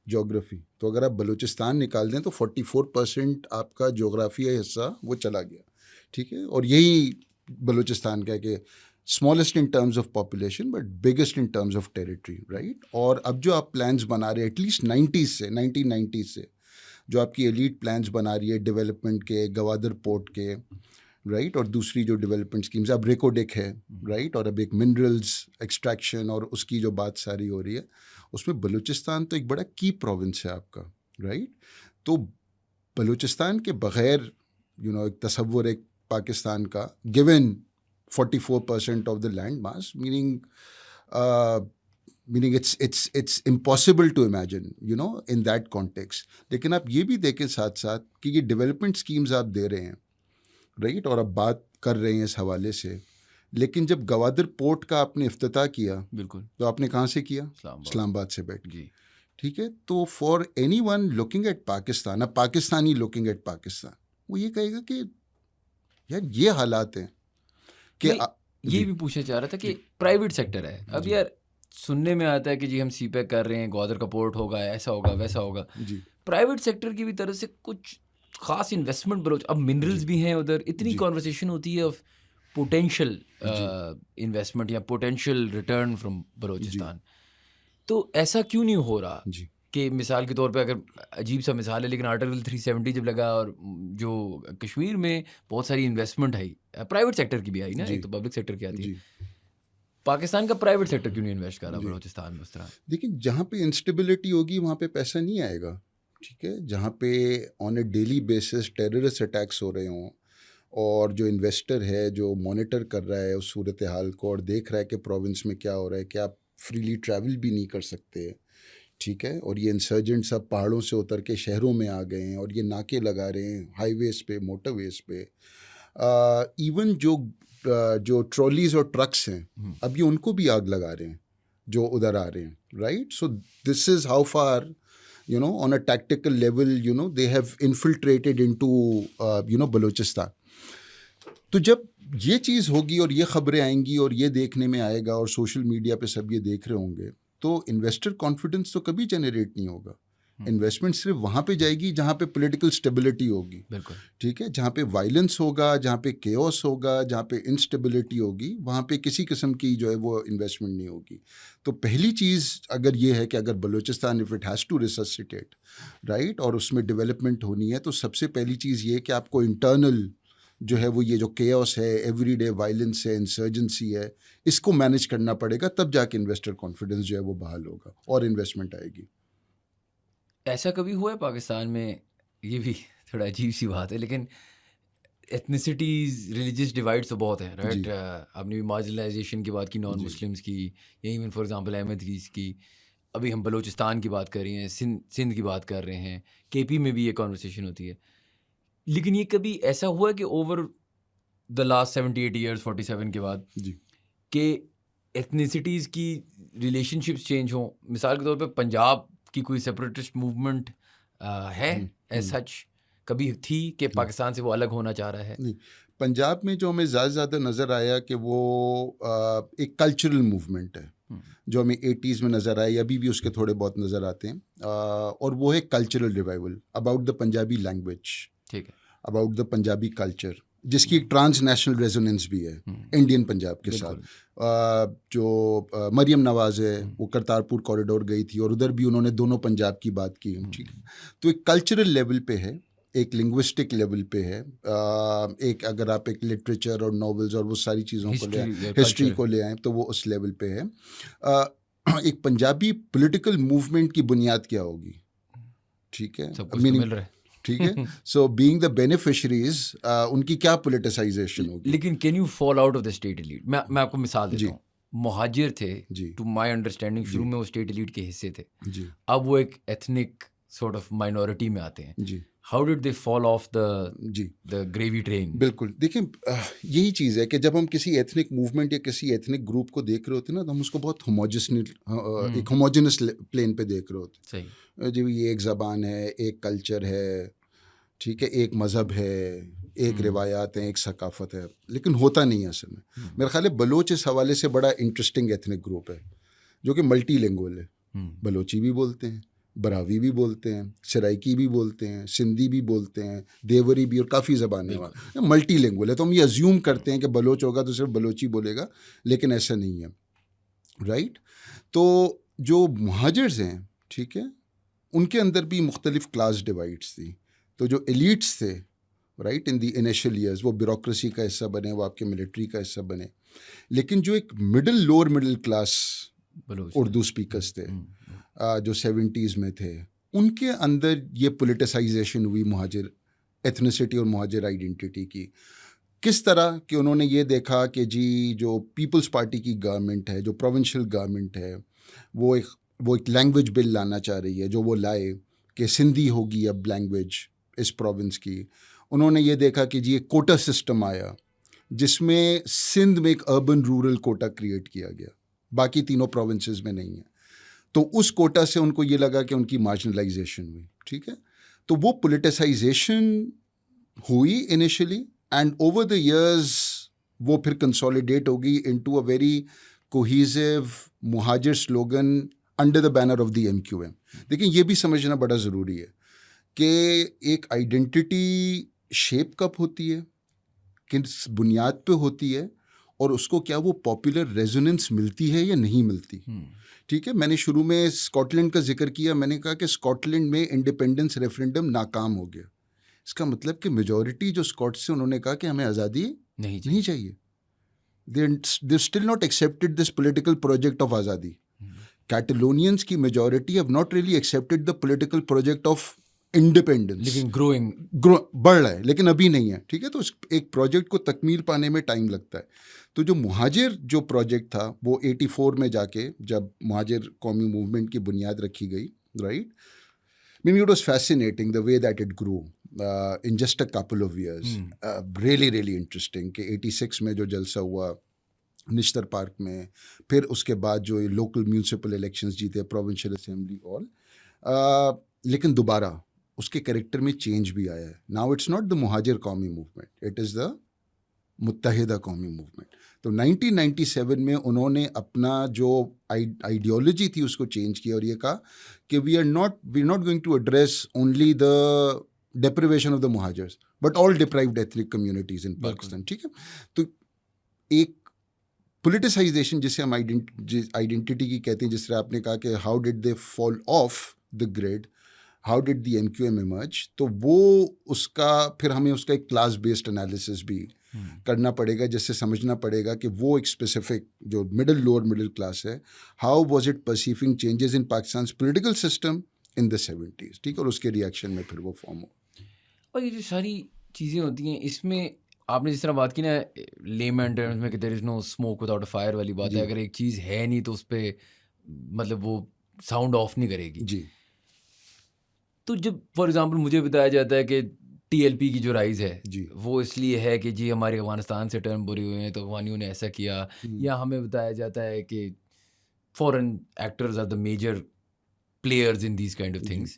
Speaker 1: جغرافی. تو اگر آپ بلوچستان نکال دیں تو 44% آپ کا جغرافیائی حصہ وہ چلا گیا. ٹھیک ہے, اور یہی بلوچستان کا ہے کہ smallest in terms of population but biggest in terms of territory, right? اور اب جو آپ پلانس بنا رہے ہیں ایٹ لیسٹ 1990s سے جو آپ کی ایلیٹ پلانس بنا رہی ہے ڈیولپمنٹ کے، گوادر پورٹ کے، رائٹ، اور دوسری جو ڈیولپمنٹ اسکیمز اب ریکوڈیک ہے، رائٹ، اور اب ایک منرلز ایکسٹریکشن اور اس کی جو بات ساری ہو رہی ہے، اس میں بلوچستان تو ایک بڑا کی پروونس ہے آپ کا، رائٹ. تو بلوچستان کے بغیر ایک تصور ایک پاکستان کا given 44% of the land mass, meaning it's impossible to imagine in that context. لیکن آپ یہ بھی دیکھیں ساتھ ساتھ کہ یہ ڈیولپمنٹ اسکیمز آپ دے رہے ہیں، رائٹ، اور اب بات کر رہے ہیں اس حوالے سے، لیکن جب گوادر پورٹ کا آپ نے افتتاح کیا
Speaker 2: بالکل
Speaker 1: تو آپ نے کہاں سے کیا؟ اسلام آباد سے بیٹھ کے. ٹھیک ہے. تو for anyone looking at Pakistan, اب پاکستانی لوکنگ ایٹ پاکستان، وہ یہ کہے گا کہ یار یہ حالات ہیں کہ
Speaker 2: یہ بھی پوچھنا چاہ رہا تھا کہ پرائیویٹ سیکٹر ہے، اب یار سننے میں آتا ہے کہ جی ہم سی پیک کر رہے ہیں، گوادر کا پورٹ ہوگا، ایسا ہوگا ویسا ہوگا،
Speaker 1: جی
Speaker 2: پرائیویٹ سیکٹر کی بھی طرف سے کچھ خاص انویسٹمنٹ بلوچ، اب منرلز بھی ہیں ادھر، اتنی کانورسیشن ہوتی ہے آف پوٹینشیل انویسٹمنٹ یا پوٹینشیل ریٹرن فرام بلوچستان. تو ایسا کیوں نہیں ہو رہا کہ مثال کے طور پہ اگر عجیب سا مثال ہے لیکن آرٹیکل 370 جب لگا اور جو کشمیر میں بہت ساری انویسٹمنٹ آئی، پرائیویٹ سیکٹر کی بھی آئی نا، ایک تو پبلک سیکٹر کی آتی ہے، پاکستان کا پرائیویٹ سیکٹر کیوں نہیں انویسٹ کر رہا بلوچستان میں اس طرح؟
Speaker 1: دیکھیں جہاں پہ انسٹیبلٹی ہوگی وہاں پہ پیسہ نہیں آئے گا. ٹھیک ہے. جہاں پہ on a daily basis terrorist attacks ہو رہے ہوں اور جو انویسٹر ہے جو مانیٹر کر رہا ہے اس صورتحال کو اور دیکھ رہا ہے کہ پروونس میں کیا ہو رہا ہے، کہ آپ فریلی ٹریول بھی نہیں کر سکتے، ٹھیک ہے، اور یہ انسرجنٹ سب پہاڑوں سے اتر کے شہروں میں آ گئے ہیں اور یہ ناکے لگا رہے ہیں ہائی ویز پہ، موٹر ویز پہ. ایون جو ٹرالیز اور ٹرکس ہیں اب یہ ان کو بھی آگ لگا رہے ہیں جو ادھر آ رہے ہیں، right. So this is how far on a tactical level they have infiltrated into Balochistan. تو جب یہ چیز ہوگی اور یہ خبریں آئیں گی اور یہ دیکھنے میں آئے گا اور سوشل میڈیا پہ سب یہ دیکھ رہے ہوں گے تو انویسٹر کانفیڈنس تو کبھی جنریٹ نہیں ہوگا. انویسٹمنٹ صرف وہاں پہ جائے گی جہاں پہ پولیٹیکل اسٹیبلٹی ہوگی،
Speaker 2: بالکل
Speaker 1: ٹھیک ہے، جہاں پہ وائلنس ہوگا، جہاں پہ کیوس ہوگا، جہاں پہ انسٹیبلٹی ہوگی، وہاں پہ کسی قسم کی جو ہے وہ انویسٹمنٹ نہیں ہوگی. تو پہلی چیز اگر یہ ہے کہ اگر Balochistan if it has to resuscitate, right, اور اس میں ڈیولپمنٹ ہونی ہے تو سب سے پہلی چیز یہ ہے کہ آپ کو انٹرنل جو ہے وہ یہ جو کیوس ہے، ایوری ڈے وائلنس ہے، انسرجنسی ہے، اس کو مینیج کرنا پڑے گا، تب جا کے انویسٹر کانفیڈنس جو ہے وہ بحال ہوگا اور انویسٹمنٹ آئے گی.
Speaker 2: ایسا کبھی ہوا ہے پاکستان میں؟ یہ بھی تھوڑا عجیب سی بات ہے لیکن ایتھنیسٹیز ریلیجیس ڈیوائڈ تو بہت ہیں، رائٹ. آپ نے بھی مارجنلائزیشن کی بات کی، نان مسلمس کی، یا ایون فار ایگزامپل احمدیز کی. ابھی ہم بلوچستان کی بات کر رہے ہیں، سندھ کی بات کر رہے ہیں، کے پی میں بھی یہ کانورسیشن ہوتی ہے. لیکن یہ کبھی ایسا ہوا ہے کہ اوور دا لاسٹ 78 ایئرس 47 کے بعد کہ ایتھنیسٹیز کی ریلیشن شپس چینج ہوں؟ مثال کے طور پہ پنجاب کی کوئی سیپریٹسٹ موومنٹ ہے ایز سچ کبھی تھی کہ پاکستان سے وہ الگ ہونا چاہ رہا ہے؟
Speaker 1: نہیں، پنجاب میں جو ہمیں زیادہ نظر آیا کہ وہ ایک کلچرل موومنٹ ہے جو ہمیں 80s میں نظر آئے، ابھی بھی اس کے تھوڑے بہت نظر آتے ہیں، اور وہ ہے cultural revival about the Punjabi language,
Speaker 2: ٹھیک ہے،
Speaker 1: اباؤٹ دا پنجابی کلچر، جس کی ایک ٹرانس نیشنل ریزوننس بھی ہے انڈین پنجاب کے ساتھ. جو مریم نواز ہے وہ کرتارپور کوریڈور گئی تھی اور ادھر بھی انہوں نے دونوں پنجاب کی بات کی، ٹھیک ہے. تو ایک کلچرل لیول پہ ہے، ایک لنگوسٹک لیول پہ ہے، ایک اگر آپ ایک لٹریچر اور ناولز اور وہ ساری چیزوں کو لے آئیں، ہسٹری کو لے آئیں، تو وہ اس لیول پہ ہے. ایک پنجابی پولیٹیکل موومنٹ کی بنیاد کیا ہوگی؟ ٹھیک ہے، ٹھیک ہے. سو بینگ دا بینیفیشریز ان کی کیا پولیٹیسائزیشن ہوگی؟
Speaker 2: لیکن can you fall out of the state elite? میں آپ کو مثال دیتا ہوں. مہاجر تھے، ٹو مائی انڈرسٹینڈنگ شروع میں وہ اسٹیٹ ایلیٹ کے حصے تھے، اب وہ ایک ایتھنک سورٹ آف مائنورٹی میں آتے ہیں. How did they fall of the gravy train?
Speaker 1: بالکل. دیکھیں یہی چیز ہے کہ جب ہم کسی ایتھنک موومنٹ یا کسی ایتھنک گروپ کو دیکھ رہے ہوتے ہیں نا تو ہم اس کو بہت ایک ہوموجنس پلین پہ دیکھ رہے ہوتے ہیں.
Speaker 2: صحیح
Speaker 1: جی، یہ ایک زبان ہے، ایک کلچر ہے، ٹھیک ہے، ایک مذہب ہے، ایک روایات ہیں، ایک ثقافت ہے، لیکن ہوتا نہیں ہے اصل میں. میرا خیال ہے بلوچ اس حوالے سے بڑا انٹرسٹنگ ایتھنک گروپ ہے جو کہ ملٹی لینگوئل ہے. بلوچی بھی بولتے ہیں، براوی بھی بولتے ہیں, سرائکی بھی بولتے ہیں, سندھی بھی بولتے ہیں, دیوری بھی, اور کافی زبانیں وہاں, ملٹی لینگویج ہے. تو ہم یہ ازیوم کرتے ہیں کہ بلوچ ہوگا تو صرف بلوچی بولے گا, لیکن ایسا نہیں ہے, رائٹ. تو جو مہاجرز ہیں, ٹھیک ہے, ان کے اندر بھی مختلف کلاس ڈیوائڈس تھی. تو جو ایلیٹس تھے, right, in the initial years, وہ بیوروکریسی کا حصہ بنے, وہ آپ کے ملٹری کا حصہ بنے. لیکن جو ایک lower middle class Urdu speakers تھے جو 70s میں تھے, ان کے اندر یہ پولیٹیسائزیشن ہوئی مہاجر ایتھنیسٹی اور مہاجر آئیڈینٹی کی. کس طرح کہ انہوں نے یہ دیکھا کہ جی جو پیپلز پارٹی کی گورنمنٹ ہے, جو پروونشل گورنمنٹ ہے, وہ ایک لینگویج بل لانا چاہ رہی ہے, جو وہ لائے کہ سندھی ہوگی اب لینگویج اس پروونس کی. انہوں نے یہ دیکھا کہ جی ایک کوٹا سسٹم آیا جس میں سندھ میں ایک اربن رورل کوٹا کریٹ کیا گیا, باقی تینوں پروونسز میں نہیں ہے. تو اس کوٹا سے ان کو یہ لگا کہ ان کی مارجنلائزیشن ہوئی, ٹھیک ہے. تو وہ پولیٹیسائزیشن ہوئی initially, and over the years وہ پھر کنسالیڈیٹ ہوگی انٹو اے ویری کوہیزیو مہاجر slogan under the banner of the MQM. لیکن یہ بھی سمجھنا بڑا ضروری ہے کہ ایک آئیڈینٹی شیپ کب ہوتی ہے, کس بنیاد پہ ہوتی ہے, اور اس کو کیا وہ پاپولر ریزوننس ملتی ہے یا نہیں ملتی. ٹھیک ہے, میں نے شروع میں اسکاٹ لینڈ کا ذکر کیا, میں نے کہا کہ اسکاٹ لینڈ میں انڈیپینڈنس ریفرینڈم ناکام ہو گیا. اس کا مطلب کہ میجورٹی جو اسکاٹس سے انہوں نے کہا کہ ہمیں آزادی نہیں چاہیے. they still not accepted this political project of آزادی. کیٹالونینس کی majority have not really accepted the political project of independence,
Speaker 2: لیکن
Speaker 1: بڑھ رہا ہے لیکن ابھی نہیں ہے. ٹھیک ہے, تو ایک پروجیکٹ کو تکمیل پانے میں ٹائم لگتا ہے. تو جو مہاجر جو پروجیکٹ تھا وہ 84 میں جا کے جب مہاجر قومی موومنٹ کی بنیاد رکھی گئی, right. It was fascinating the way that it grew in just a couple of years. Really interesting کہ 86 میں جو جلسہ ہوا نشتر پارک میں, پھر اس کے بعد جو لوکل میونسپل الیکشنز جیتے, پروونشل اسمبلی, آل. لیکن دوبارہ اس کے کریکٹر میں چینج بھی آیا ہے. ناؤ اٹس ناٹ دا مہاجر قومی موومنٹ, اٹ از دا متحدہ قومی موومنٹ. تو 1997 میں انہوں نے اپنا جو آئیڈیالوجی تھی اس کو چینج کیا, اور یہ کہا کہ we are not going to address only the deprivation of the Mohajirs but all deprived ethnic communities in Pakistan. ٹھیک ہے, تو ایک پولیٹیسائزیشن جسے ہم آئیڈینٹی کی کہتے ہیں, جس طرح آپ نے کہا کہ how did they fall of the grid, how did the MQM emerge, تو وہ اس کا پھر ہمیں اس کا ایک کلاس بیسڈ انالیسس بھی کرنا پڑے گا, جس سے سمجھنا پڑے گا کہ وہ ایک اسپیسیفک جو لوور مڈل کلاس ہے, how was it perceiving changes in Pakistan's political system in the 70s. ٹھیک, اور اس کے ریئیکشن میں پھر وہ فارم ہو.
Speaker 2: اور یہ جو ساری چیزیں ہوتی ہیں, اس میں آپ نے جس طرح بات کی نا لیمن ٹرمز میں کہ دیر از نو اسموک وداؤٹ اے فائر والی بات ہے, اگر ایک چیز ہے نہیں تو اس پہ مطلب وہ ساؤنڈ آف نہیں کرے گی.
Speaker 1: جی,
Speaker 2: تو جب فار ایگزامپل مجھے بتایا جاتا ہے کہ TLP کی جو رائز ہے
Speaker 1: جی,
Speaker 2: وہ اس لیے ہے کہ جی ہمارے افغانستان سے ٹرن بری ہوئے ہیں تو افغانیوں نے ایسا کیا, یا ہمیں بتایا جاتا ہے کہ foreign actors are the major players in these kind of things.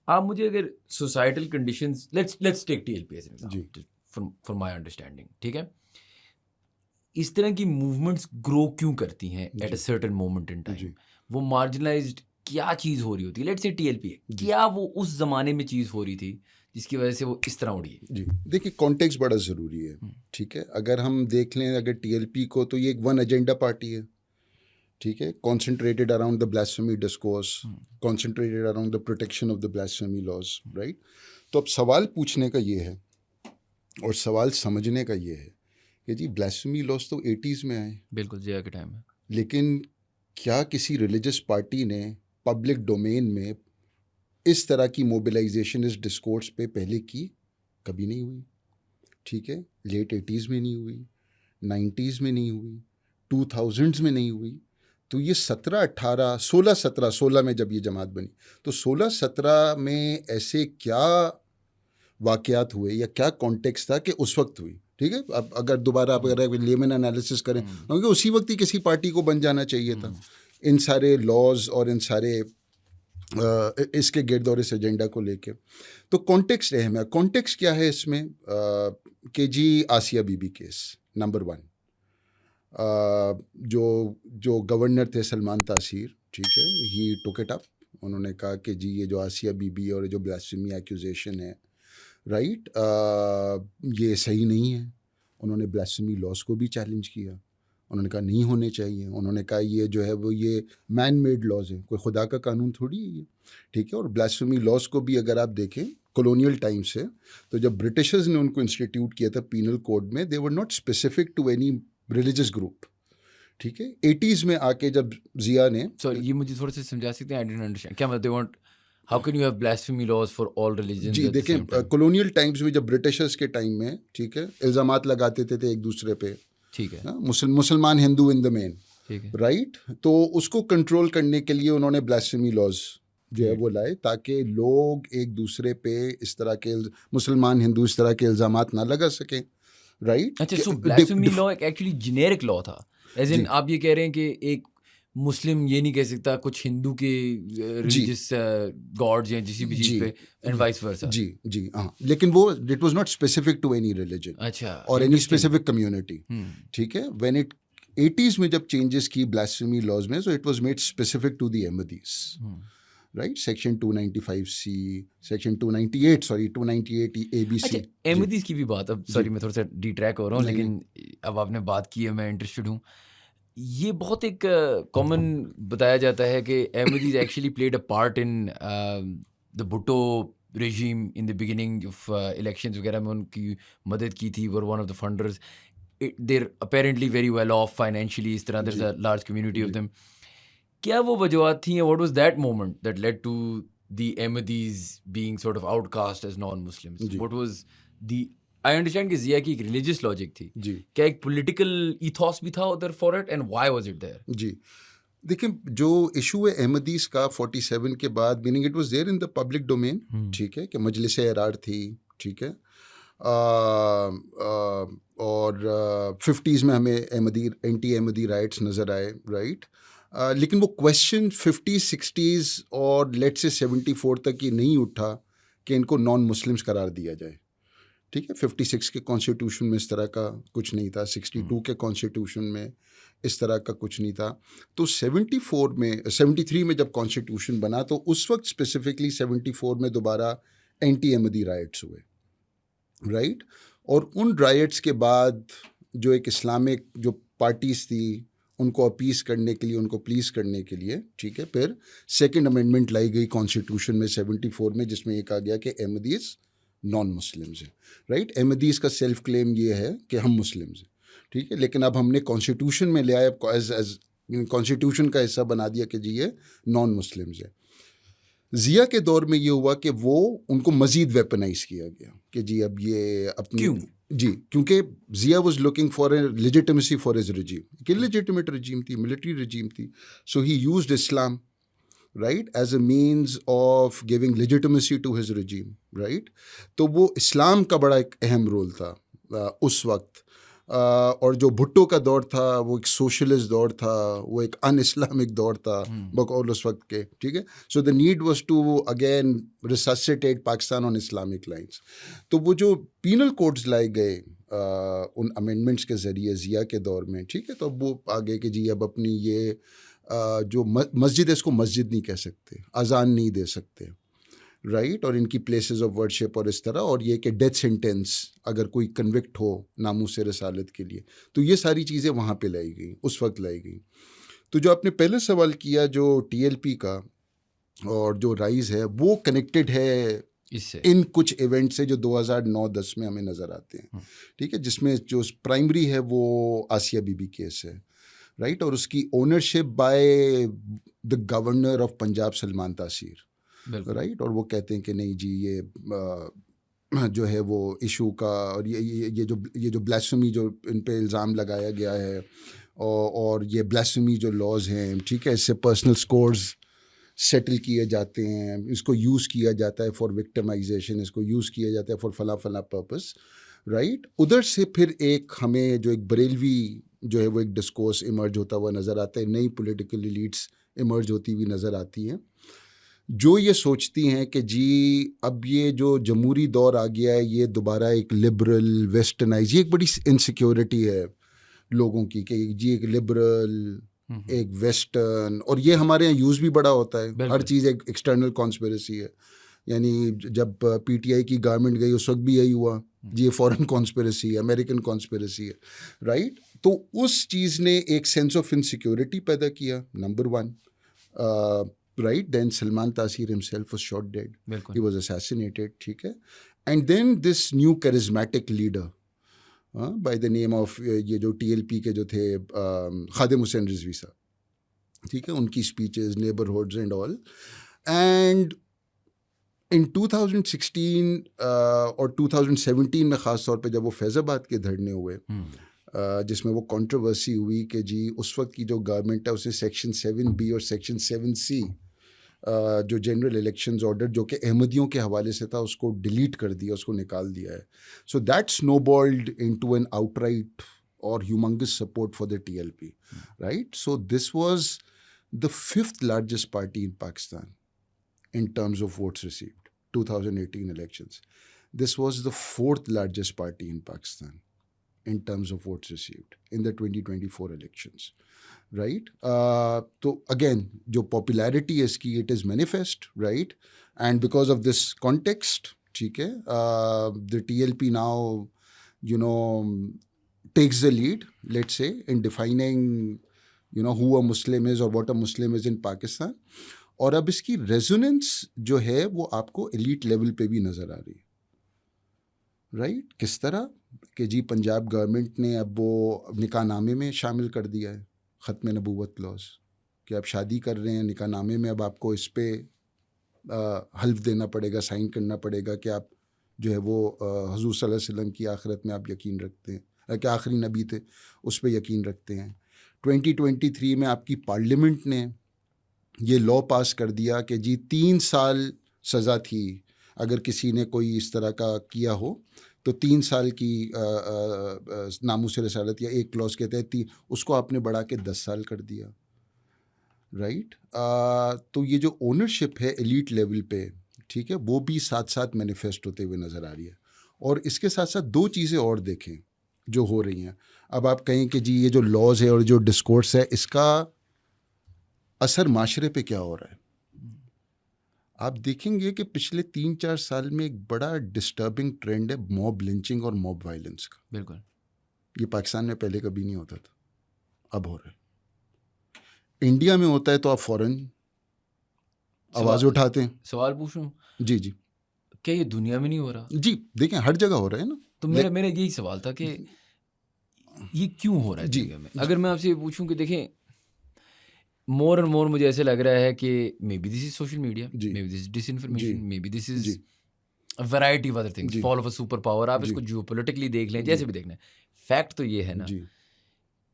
Speaker 2: آپ مجھے اگر societal conditions, let's take TLP as an example for my understanding, ٹھیک ہے, اس طرح کی موومنٹس گرو کیوں کرتی ہیں at a certain moment in time? وہ مارجنلائزڈ کیا چیز ہو رہی ہوتی ہے؟ لیٹس سے TLP ہے, کیا وہ اس زمانے میں چیز ہو رہی تھی جس کی وجہ سے وہ اس طرح اڑی ہے؟
Speaker 1: جی, دیکھیے کانٹیکسٹ بڑا ضروری ہے. ٹھیک ہے, اگر ہم دیکھ لیں اگر TLP کو, تو یہ ایک ون ایجنڈا پارٹی ہے. ٹھیک ہے, concentrated around the blasphemy discourse, concentrated around the protection of the blasphemy laws, right. تو اب سوال پوچھنے کا یہ ہے اور سوال سمجھنے کا یہ ہے کہ جی بلاسفیمی لاز تو 80s میں آئے,
Speaker 2: بالکل ضیاء کے ٹائم میں,
Speaker 1: لیکن کیا کسی ریلیجس پارٹی نے پبلک ڈومین میں اس طرح کی موبلائزیشن اس ڈسکورس پہ پہلے کی؟ کبھی نہیں ہوئی. ٹھیک ہے, لیٹ 80s میں نہیں ہوئی, 90s میں نہیں ہوئی, 2000s میں نہیں ہوئی. تو یہ 16 میں جب یہ جماعت بنی, تو 16-17 میں ایسے کیا واقعات ہوئے یا کیا کانٹیکسٹ تھا کہ اس وقت ہوئی؟ ٹھیک ہے, اب اگر دوبارہ آپ اگر لیمن انالیسس کریں, کیونکہ اسی وقت ہی کسی پارٹی کو بن جانا چاہیے تھا ان سارے لاز اور ان سارے اس کے گرد اور اس ایجنڈا کو لے کے. تو کانٹیکسٹ اہم ہے. کانٹیکسٹ کیا ہے اس میں کہ جی Aasia Bibi case number 1, جو گورنر تھے سلمان تاثیر, ٹھیک ہے, ہی ٹوک اٹ اپ انہوں نے کہا کہ جی یہ جو آسیہ بی بی اور جو بلاسفیمی ایکوزیشن ہے رائٹ یہ صحیح نہیں ہے. انہوں نے بلاسفیمی لاس کو بھی چیلنج کیا. انہوں نے کہا نہیں ہونے چاہیے. انہوں نے کہا یہ جو ہے وہ یہ مین میڈ لاز ہیں, کوئی خدا کا قانون تھوڑی ہے یہ, ٹھیک ہے. اور بلاسفیمی لاس کو بھی اگر آپ دیکھیں کولونیل ٹائم سے, تو جب برٹشرز نے ان کو انسٹیٹیوٹ کیا تھا پینل کوڈ میں, they were not specific to any religious group, ٹھیک ہے. 80s میں آ کے جب ضیاء نے
Speaker 2: سوری, یہ مجھے تھوڑا سا سمجھا سکتے ہیں؟ I don't understand. کیا مطلب they want how can you have blasphemy laws for all religions?
Speaker 1: جی دیکھیں کولونیل ٹائمز میں جب برٹشرز کے ٹائم میں, ٹھیک ہے, الزامات لگاتے تھے ایک دوسرے پہ,
Speaker 2: ٹھیک ہے,
Speaker 1: مسلمان ہندو ان دا مین,
Speaker 2: ٹھیک ہے,
Speaker 1: رائٹ. تو اس کو کنٹرول کرنے کے لیے انہوں نے بلاسفیمی لاز جو ہے وہ لائے, تاکہ لوگ ایک دوسرے پہ اس طرح کے مسلمان ہندو اس طرح کے الزامات نہ لگا سکیں, رائٹ.
Speaker 2: اچھا. سو بلاسفیمی لا ایک ایکچولی جنیرک لا تھا, ایز ان آپ یہ کہہ رہے ہیں کہ ایک مسلم یہ نہیں کہہ سکتا کچھ ہندو کے ریلیجس گاڈز یا کسی بھی چیز پہ, اینڈ وائس ورسا.
Speaker 1: جی جی ہاں, لیکن وہ it was not specific to any religion
Speaker 2: اچھا,
Speaker 1: اور اینی اسپیسیفک کمیونٹی, ٹھیک ہے. وین اٹ 80s میں جب چینجز کی بلاسفیمی لاز میں, so it was made specific to the Ahmadis, right. Section 295C, section 298 sorry 298 ABC.
Speaker 2: Ahmadis کی بھی بات, اب سوری میں تھوڑا سا ڈی ٹریک ہو رہا ہوں, لیکن اب آپ نے بات کی ہے, میں انٹرسٹڈ ہوں. یہ بہت ایک کامن بتایا جاتا ہے کہ Ahmadis actually played a part in the Bhutto regime in the beginning of elections وغیرہ میں, ان کی مدد کی تھی, were one of the funders. They're apparently very well off financially, اس طرح there is a large community of them. کیا وہ وجوہات تھیں, what was that moment that led to the Ahmadis being sort of outcast as non Muslims? What was the, I understand کہ ضیاء کی ایک ریلیجس لاجک تھی,
Speaker 1: جی
Speaker 2: کیا ایک پولیٹیکل ایتھوس بھی تھا ادھر for it, and why was it there?
Speaker 1: جی دیکھیں جو ایشو ہے احمدیز کا 47 کے بعد, meaning it was there in the public domain, ٹھیک ہے, کہ مجلس ارار تھی, ٹھیک ہے, اور 50s میں ہمیں اینٹی احمدی رائٹس نظر آئے, رائٹ. لیکن وہ کویشچن 50s 60s اور لیٹ سے 74 تک یہ نہیں اٹھا کہ ان کو نان مسلمس قرار دیا جائے, ٹھیک ہے. 56 کے کانسٹیٹیوشن میں اس طرح کا کچھ نہیں تھا, 62 کے کانسٹیٹیوشن میں اس طرح کا کچھ نہیں تھا. تو 73 میں جب کانسٹیٹیوشن بنا, تو اس وقت اسپیسیفکلی 74 میں دوبارہ اینٹی احمدی رائٹس ہوئے, رائٹ. اور ان رائٹس کے بعد جو ایک اسلامک جو پارٹیز تھی, ان کو اپیز کرنے کے لیے, ان کو پلیز کرنے کے لیے, ٹھیک ہے, پھر سیکنڈ امینڈمنٹ لائی گئی کانسٹیٹیوشن میں 74 میں, جس میں یہ کہا گیا کہ احمدیز نان مسلمز ہیں, رائٹ. احمدیز کا سیلف کلیم یہ ہے کہ ہم مسلمز ہیں, ٹھیک ہے, لیکن اب ہم نے کانسٹیٹیوشن میں لے آیا, ایز کانسٹیٹیوشن کا حصہ بنا دیا کہ جی یہ نان مسلمز ہیں. ضیاء کے دور میں یہ ہوا کہ وہ ان کو مزید ویپنائز کیا گیا کہ جی اب یہ اپنی,
Speaker 2: کیوں؟
Speaker 1: جی کیونکہ Zia was looking for a legitimacy for his regime, کہ لیجیٹمیٹ رجیم تھی, ملٹری رجیم تھی. So he used Islam, right, as a means of giving legitimacy to his regime, right. تو وہ اسلام کا بڑا ایک اہم رول تھا اس وقت. اور جو بھٹو کا دور تھا وہ ایک سوشلسٹ دور تھا, وہ ایک ان اسلامک دور تھا بقول اس وقت کے, ٹھیک ہے. So the need was to again resuscitate Pakistan on Islamic lines. تو وہ جو پینل کوڈز لائے گئے ان امینڈمنٹس کے ذریعے ضیاء کے دور میں, ٹھیک ہے, تو اب وہ آگے کہ جی اب اپنی یہ جو مسجد ہے اس کو مسجد نہیں کہہ سکتے, اذان نہیں دے سکتے, رائٹ. اور ان کی پلیسز آف ورشپ اور اس طرح, اور یہ کہ ڈیتھ سینٹینس اگر کوئی کنوکٹ ہو ناموس رسالت کے لیے, تو یہ ساری چیزیں وہاں پہ لائی گئیں, اس وقت لائی گئیں. تو جو آپ نے پہلے سوال کیا جو TLP کا اور جو رائز ہے, وہ کنیکٹڈ ہے
Speaker 2: اس سے
Speaker 1: ان کچھ ایونٹ سے جو 2009-10 میں ہمیں نظر آتے ہیں, ٹھیک ہے, جس میں جو پرائمری ہے وہ آسیہ بی بی کیس ہے, رائٹ. اور اس کی ownership by the governor of Punjab Salman تاثیر, رائٹ. اور وہ کہتے ہیں کہ نہیں جی یہ جو ہے وہ ایشو کا, اور یہ جو بلاسفیمی جو ان پہ الزام لگایا گیا ہے, اور یہ بلاسفیمی جو لاز ہیں, ٹھیک ہے, اس سے پرسنل سکورز سیٹل کیے جاتے ہیں, اس کو یوز کیا جاتا ہے فار وکٹمائزیشن, اس کو یوز کیا جاتا ہے فار فلاں فلاں پرپس, رائٹ. ادھر سے پھر ایک ہمیں جو ایک بریلوی جو ہے وہ ایک ڈسکورس ایمرج ہوتا ہوا نظر آتا ہے, نئی پولیٹیکل ایلیٹس ایمرج ہوتی ہوئی نظر آتی ہیں, جو یہ سوچتی ہیں کہ جی اب یہ جو جمہوری دور آ گیا ہے, یہ دوبارہ ایک لبرل ویسٹرنائز, یہ ایک بڑی انسیکیورٹی ہے لوگوں کی کہ جی ایک لبرل ایک ویسٹرن, اور یہ ہمارے یہاں یوز بھی بڑا ہوتا ہے, ہر چیز ایک ایکسٹرنل کانسپریسی ہے. یعنی جب پی ٹی آئی کی گورنمنٹ گئی اس وقت بھی یہی ہوا جی, یہ فورن کانسپریسی ہے, امریکن کانسپریسی ہے, رائٹ. تو اس چیز نے ایک سینس آف انسیکیورٹی پیدا کیا, نمبر ون, رائٹ. دین سلمان تاثیر himself was shot dead, he was assassinated, ٹھیک ہے. And then this new charismatic leader by the name of, یہ جو ٹی ایل پی کے جو تھے خادم حسین رضوی صاحب, ٹھیک ہے, ان کی اسپیچز, نیبرہڈز اینڈ آل. اینڈ ان 2016 اور 2017 میں خاص طور پہ جب وہ فیض آباد کے دھرنے ہوئے, جس میں وہ کنٹروورسی ہوئی کہ جی اس وقت کی جو گورنمنٹ ہے اسے سیکشن 7B اور سیکشن 7C جو جنرل الیکشنز آرڈر جو کہ احمدیوں کے حوالے سے تھا اس کو ڈیلیٹ کر دیا, اس کو نکال دیا ہے. So that snowballed into an outright اور humongous support for the TLP, right. So this was the 5th largest party in Pakistan in terms of votes received, 2018 elections. This was the 4th largest party in Pakistan in terms of votes received in the 2024 elections, right. So again, jo popularity is ki, it is manifest, right. And because of this context, theek hai, the TLP now, you know, takes the lead, let's say, in defining, you know, who a Muslim is or what a Muslim is in Pakistan. اور اب اس کی ریزوننس جو ہے وہ آپ کو ایلیٹ لیول پہ بھی نظر آ رہی ہے, رائٹ. کس طرح کہ جی پنجاب گورنمنٹ نے اب وہ نکاح نامے میں شامل کر دیا ہے ختم نبوت کلاس, کہ آپ شادی کر رہے ہیں نکاح نامے میں اب آپ کو اس پہ حلف دینا پڑے گا, سائن کرنا پڑے گا کہ آپ جو ہے وہ حضور صلی اللہ علیہ وسلم کی آخرت میں آپ یقین رکھتے ہیں, کہ آخری نبی تھے اس پہ یقین رکھتے ہیں. 2023 میں آپ کی پارلیمنٹ نے یہ لا پاس کر دیا کہ جی 3 سال سزا تھی اگر کسی نے کوئی اس طرح کا کیا ہو, تو 3 سال کی ناموس رسالت یا ایک کلاس کے تحت اس کو آپ نے بڑھا کے 10 سال کر دیا, رائٹ. تو یہ جو اونرشپ ہے ایلیٹ لیول پہ, ٹھیک ہے, وہ بھی ساتھ ساتھ مینیفیسٹ ہوتے ہوئے نظر آ رہی ہے. اور اس کے ساتھ ساتھ 2 چیزیں اور دیکھیں جو ہو رہی ہیں. اب آپ کہیں کہ جی یہ جو لاز ہے اور جو ڈسکورس ہے اس کا اثر معاشرے پہ کیا ہو رہا ہے. آپ دیکھیں گے کہ پچھلے 3-4 سال میں ایک بڑا ڈسٹربنگ ٹرینڈ ہے موب لنچنگ اور موب وائلنس کا.
Speaker 2: بالکل,
Speaker 1: یہ پاکستان میں پہلے کبھی نہیں ہوتا تھا, اب ہو رہا ہے. انڈیا میں ہوتا ہے تو آپ فوراً آواز اٹھاتے ہیں.
Speaker 2: سوال پوچھوں,
Speaker 1: جی جی,
Speaker 2: کیا یہ دنیا میں نہیں ہو رہا؟
Speaker 1: جی دیکھیں ہر جگہ ہو رہا ہے نا.
Speaker 2: تو میرا یہی سوال تھا کہ یہ کیوں ہو رہا ہے دنیا میں. اگر میں آپ سے یہ پوچھوں کہ دیکھیں مور اینڈ مور مجھے ایسے لگ رہا ہے کہ may be this is social media, may be this is disinformation, may be this is variety of other things, fall of a super power. آپ اس کو جیو پولیٹکلی دیکھ لیں, جیسے بھی دیکھنا ہے. فیکٹ تو یہ ہے نا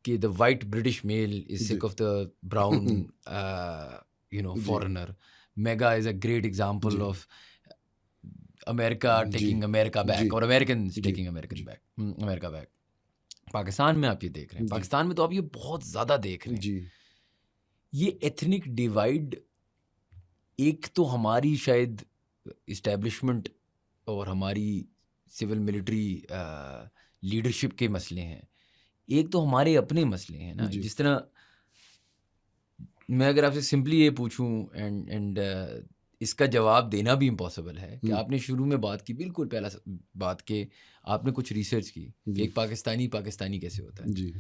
Speaker 2: کہ دا white British male is sick of the brown you know foreigner. MAGA is a great example of America taking America back, اور Americans taking America back. Pakistan میں آپ یہ دیکھ رہے ہیں, پاکستان میں تو آپ یہ بہت زیادہ دیکھ رہے ہیں. یہ ایتھنک ڈیوائڈ ایک تو ہماری شاید اسٹیبلشمنٹ اور ہماری سول ملٹری لیڈرشپ کے مسئلے ہیں, ایک تو ہمارے اپنے مسئلے ہیں نا. جس طرح میں اگر آپ سے سمپلی یہ پوچھوں اینڈ اس کا جواب دینا بھی امپاسبل ہے کہ آپ نے شروع میں بات کی, بالکل پہلا بات کہ آپ نے کچھ ریسرچ کی کہ ایک پاکستانی کیسے ہوتا ہے.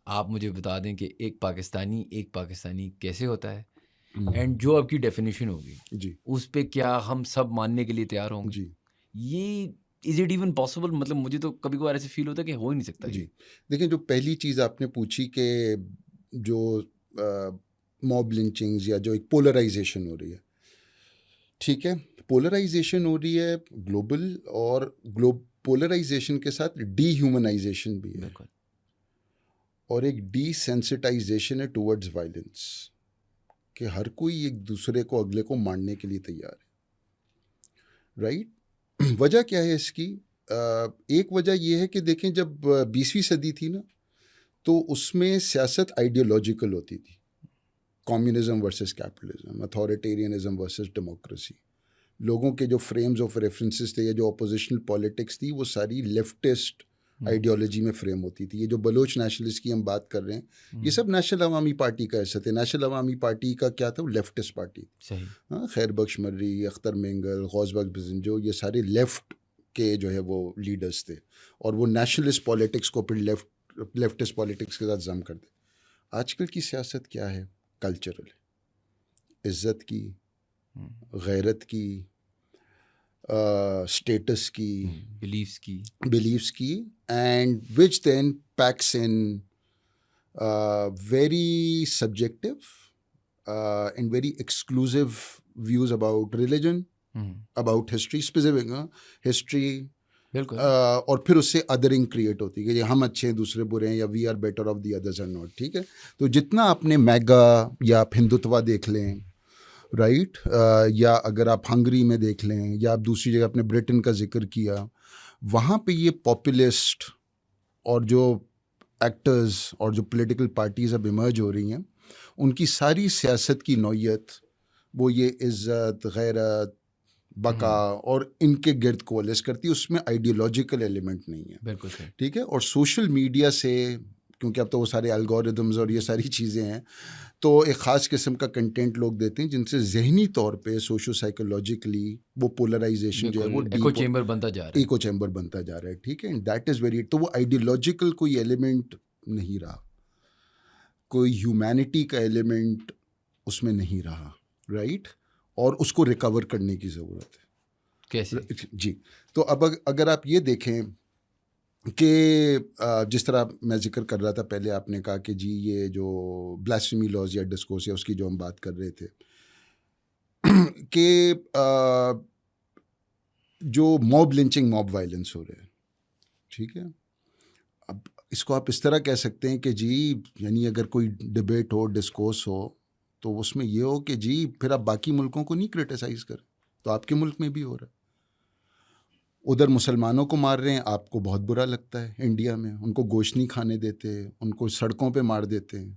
Speaker 2: آپ مجھے بتا دیں کہ ایک پاکستانی کیسے ہوتا ہے, اینڈ جو آپ کی ڈیفینیشن ہوگی اس پہ کیا ہم سب ماننے کے لیے تیار ہوں گے. یہ از اٹ ایون پاسبل؟ مطلب مجھے تو کبھی کبھار ایسے فیل ہوتا ہے کہ ہو ہی نہیں سکتا.
Speaker 1: دیکھیں جو پہلی چیز آپ نے پوچھی کہ جو موب لنچنگز یا جو ایک پولرائزیشن ہو رہی ہے, ٹھیک ہے, پولرائزیشن ہو رہی ہے گلوبل, اور پولرائزیشن کے ساتھ ڈی ہیومنائزیشن بھی ہے, اور ایک ڈی سینسٹائزیشن ہے ٹورڈز وائلنس, کہ ہر کوئی ایک دوسرے کو اگلے کو مارنے کے لیے تیار ہے, رائٹ. وجہ کیا ہے اس کی؟ ایک وجہ یہ ہے کہ دیکھیں جب 20ویں صدی تھی نا تو اس میں سیاست آئیڈیالوجیکل ہوتی تھی, communism versus capitalism, authoritarianism versus democracy. لوگوں کے جو فریمز آف ریفرنسز تھے یا جو اپوزیشنل پالیٹکس تھی وہ ساری لیفٹسٹ آئیڈیالوجی میں فریم ہوتی تھی. یہ جو بلوچ نیشنلسٹ کی ہم بات کر رہے ہیں یہ سب نیشنل عوامی پارٹی کا حصہ تھے. نیشنل عوامی پارٹی کا کیا تھا؟ وہ لیفٹسٹ پارٹی.
Speaker 2: صحیح.
Speaker 1: خیر بخش مرری, اختر مینگل, غوث بخش بزنجو, یہ سارے لیفٹ کے جو ہے وہ لیڈرز تھے اور وہ نیشنلسٹ پالیٹکس کو پھر لیفٹسٹ پالیٹکس کے ساتھ ضم کر دے. آج کل کی سیاست کیا ہے؟ کلچرل, عزت کی, غیرت کی, اسٹیٹس کی, بلیفس کی, and which then picks in very subjective and very exclusive views about religion, about history, specific history, اور پھر اس سے ادرنگ کریٹ ہوتی ہے کہ ہم اچھے ہیں دوسرے برے ہیں, یا we are better off the others are not. ٹھیک ہے, تو جتنا آپ نے میگا یا آپ ہندوتوا دیکھ لیں, رائٹ, یا اگر آپ ہنگری میں دیکھ لیں, یا آپ دوسری جگہ اپنے برٹن کا ذکر کیا, وہاں پہ یہ پاپولسٹ اور جو ایکٹرز اور جو پولیٹیکل پارٹیز اب ایمرج ہو رہی ہیں, ان کی ساری سیاست کی نوعیت وہ یہ عزت, غیرت, بقا اور ان کے گرد کولیس کرتی ہے. اس میں آئیڈیالوجیکل ایلیمنٹ نہیں ہے.
Speaker 2: بالکل.
Speaker 1: ٹھیک ہے, اور سوشل میڈیا سے, کیونکہ اب تو وہ سارے الگورتھمز اور یہ ساری چیزیں ہیں, تو ایک خاص قسم کا کنٹینٹ لوگ دیتے ہیں جن سے ذہنی طور پہ سوشو سائیکولوجیکلی وہ پولرائزیشن جو ہے وہ
Speaker 2: ایکو چیمبر بنتا جا
Speaker 1: رہا ہے. ٹھیک ہے, دیٹ از ویری, تو وہ آئیڈیالوجیکل کوئی ایلیمنٹ نہیں رہا, کوئی ہیومینٹی کا ایلیمنٹ اس میں نہیں رہا, رائٹ, اور اس کو ریکور کرنے کی ضرورت ہے.
Speaker 2: کیسے؟
Speaker 1: جی, تو اب اگر آپ یہ دیکھیں کہ جس طرح میں ذکر کر رہا تھا پہلے, آپ نے کہا کہ جی یہ جو بلاسفیمی لاز یا ڈسکورس یا اس کی جو ہم بات کر رہے تھے کہ جو موب لنچنگ, موب وائلنس ہو رہے ہیں, ٹھیک ہے, اب اس کو آپ اس طرح کہہ سکتے ہیں کہ جی یعنی اگر کوئی ڈبیٹ ہو, ڈسکورس ہو, تو اس میں یہ ہو کہ جی پھر آپ باقی ملکوں کو نہیں کرٹیسائز کریں, تو آپ کے ملک میں بھی ہو رہا ہے. ادھر مسلمانوں کو مار رہے ہیں, آپ کو بہت برا لگتا ہے انڈیا میں, ان کو گوشت نہیں کھانے دیتے, ان کو سڑکوں پہ مار دیتے ہیں,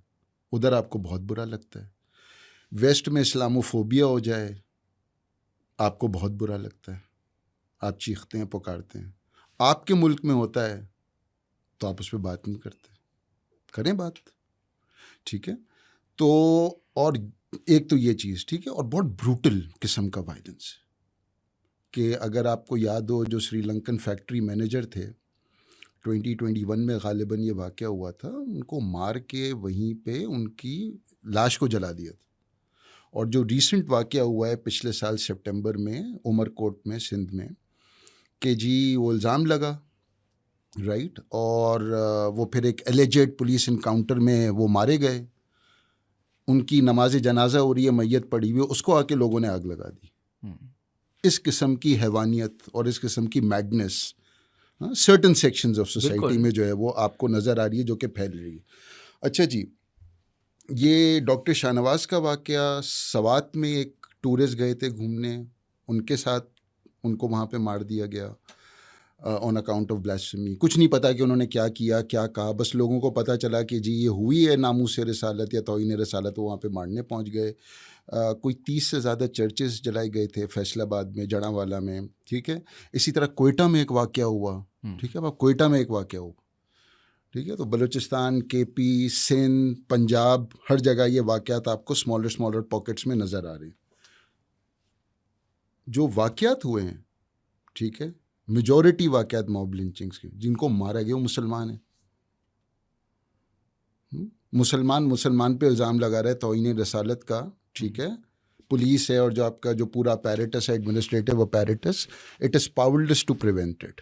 Speaker 1: ادھر آپ کو بہت برا لگتا ہے. ویسٹ میں اسلاموفوبیا ہو جائے, آپ کو بہت برا لگتا ہے, آپ چیختے ہیں, پکارتے ہیں. آپ کے ملک میں ہوتا ہے تو آپ اس پہ بات نہیں کرتے. کریں بات, ٹھیک ہے. تو اور ایک تو یہ چیز, ٹھیک ہے, اور بہت بروٹل قسم کا وائلنس, کہ اگر آپ کو یاد ہو جو سری لنکن فیکٹری مینیجر تھے 2021 میں غالباً یہ واقعہ ہوا تھا, ان کو مار کے وہیں پہ ان کی لاش کو جلا دیا تھا. اور جو ریسنٹ واقعہ ہوا ہے پچھلے سال سپٹمبر میں عمر کوٹ میں, سندھ میں, کہ جی وہ الزام لگا, رائٹ, اور وہ پھر ایک ایلیجڈ پولیس انکاؤنٹر میں وہ مارے گئے, ان کی نماز جنازہ ہو رہی ہے, میت پڑی ہوئی ہے, اس کو آ کے لوگوں نے آگ لگا دی. اس قسم کی حیوانیت اور اس قسم کی madness certain sections of society میں جو ہے وہ آپ کو نظر آ رہی ہے, جو کہ پھیل رہی ہے. اچھا جی, یہ ڈاکٹر شاہ نواز کا واقعہ, سوات میں ایک ٹورسٹ گئے تھے گھومنے, ان کے ساتھ ان کو وہاں پہ مار دیا گیا آن اکاؤنٹ آف بلاسفیمی. کچھ نہیں پتا کہ انہوں نے کیا کیا, کیا کہا, بس لوگوں کو پتہ چلا کہ جی یہ ہوئی ہے ناموس رسالت یا توہین رسالت, وہاں پہ مارنے پہنچ گئے. کوئی 30 سے زیادہ چرچز جلائے گئے تھے فیصل آباد میں, جڑاں والا میں, ٹھیک ہے. اسی طرح کوئٹہ میں ایک واقعہ ہوا, ٹھیک ہے, کوئٹہ میں ایک واقعہ ہوا, ٹھیک ہے. تو بلوچستان, کے پی, سندھ, پنجاب, ہر جگہ یہ واقعات آپ کو اسمالر پاکٹس میں نظر آ رہے ہیں. جو واقعات ہوئے ہیں, ٹھیک ہے, میجورٹی واقعات موب لنچنگس کے, جن کو مارا گیا وہ مسلمان ہیں. مسلمان پہ الزام لگا رہا ہے توہین رسالت کا, ٹھیک ہے. پولیس ہے اور جو آپ کا جو پورا اپیریٹس ہے, administrative apparatus, it is powerless to prevent it,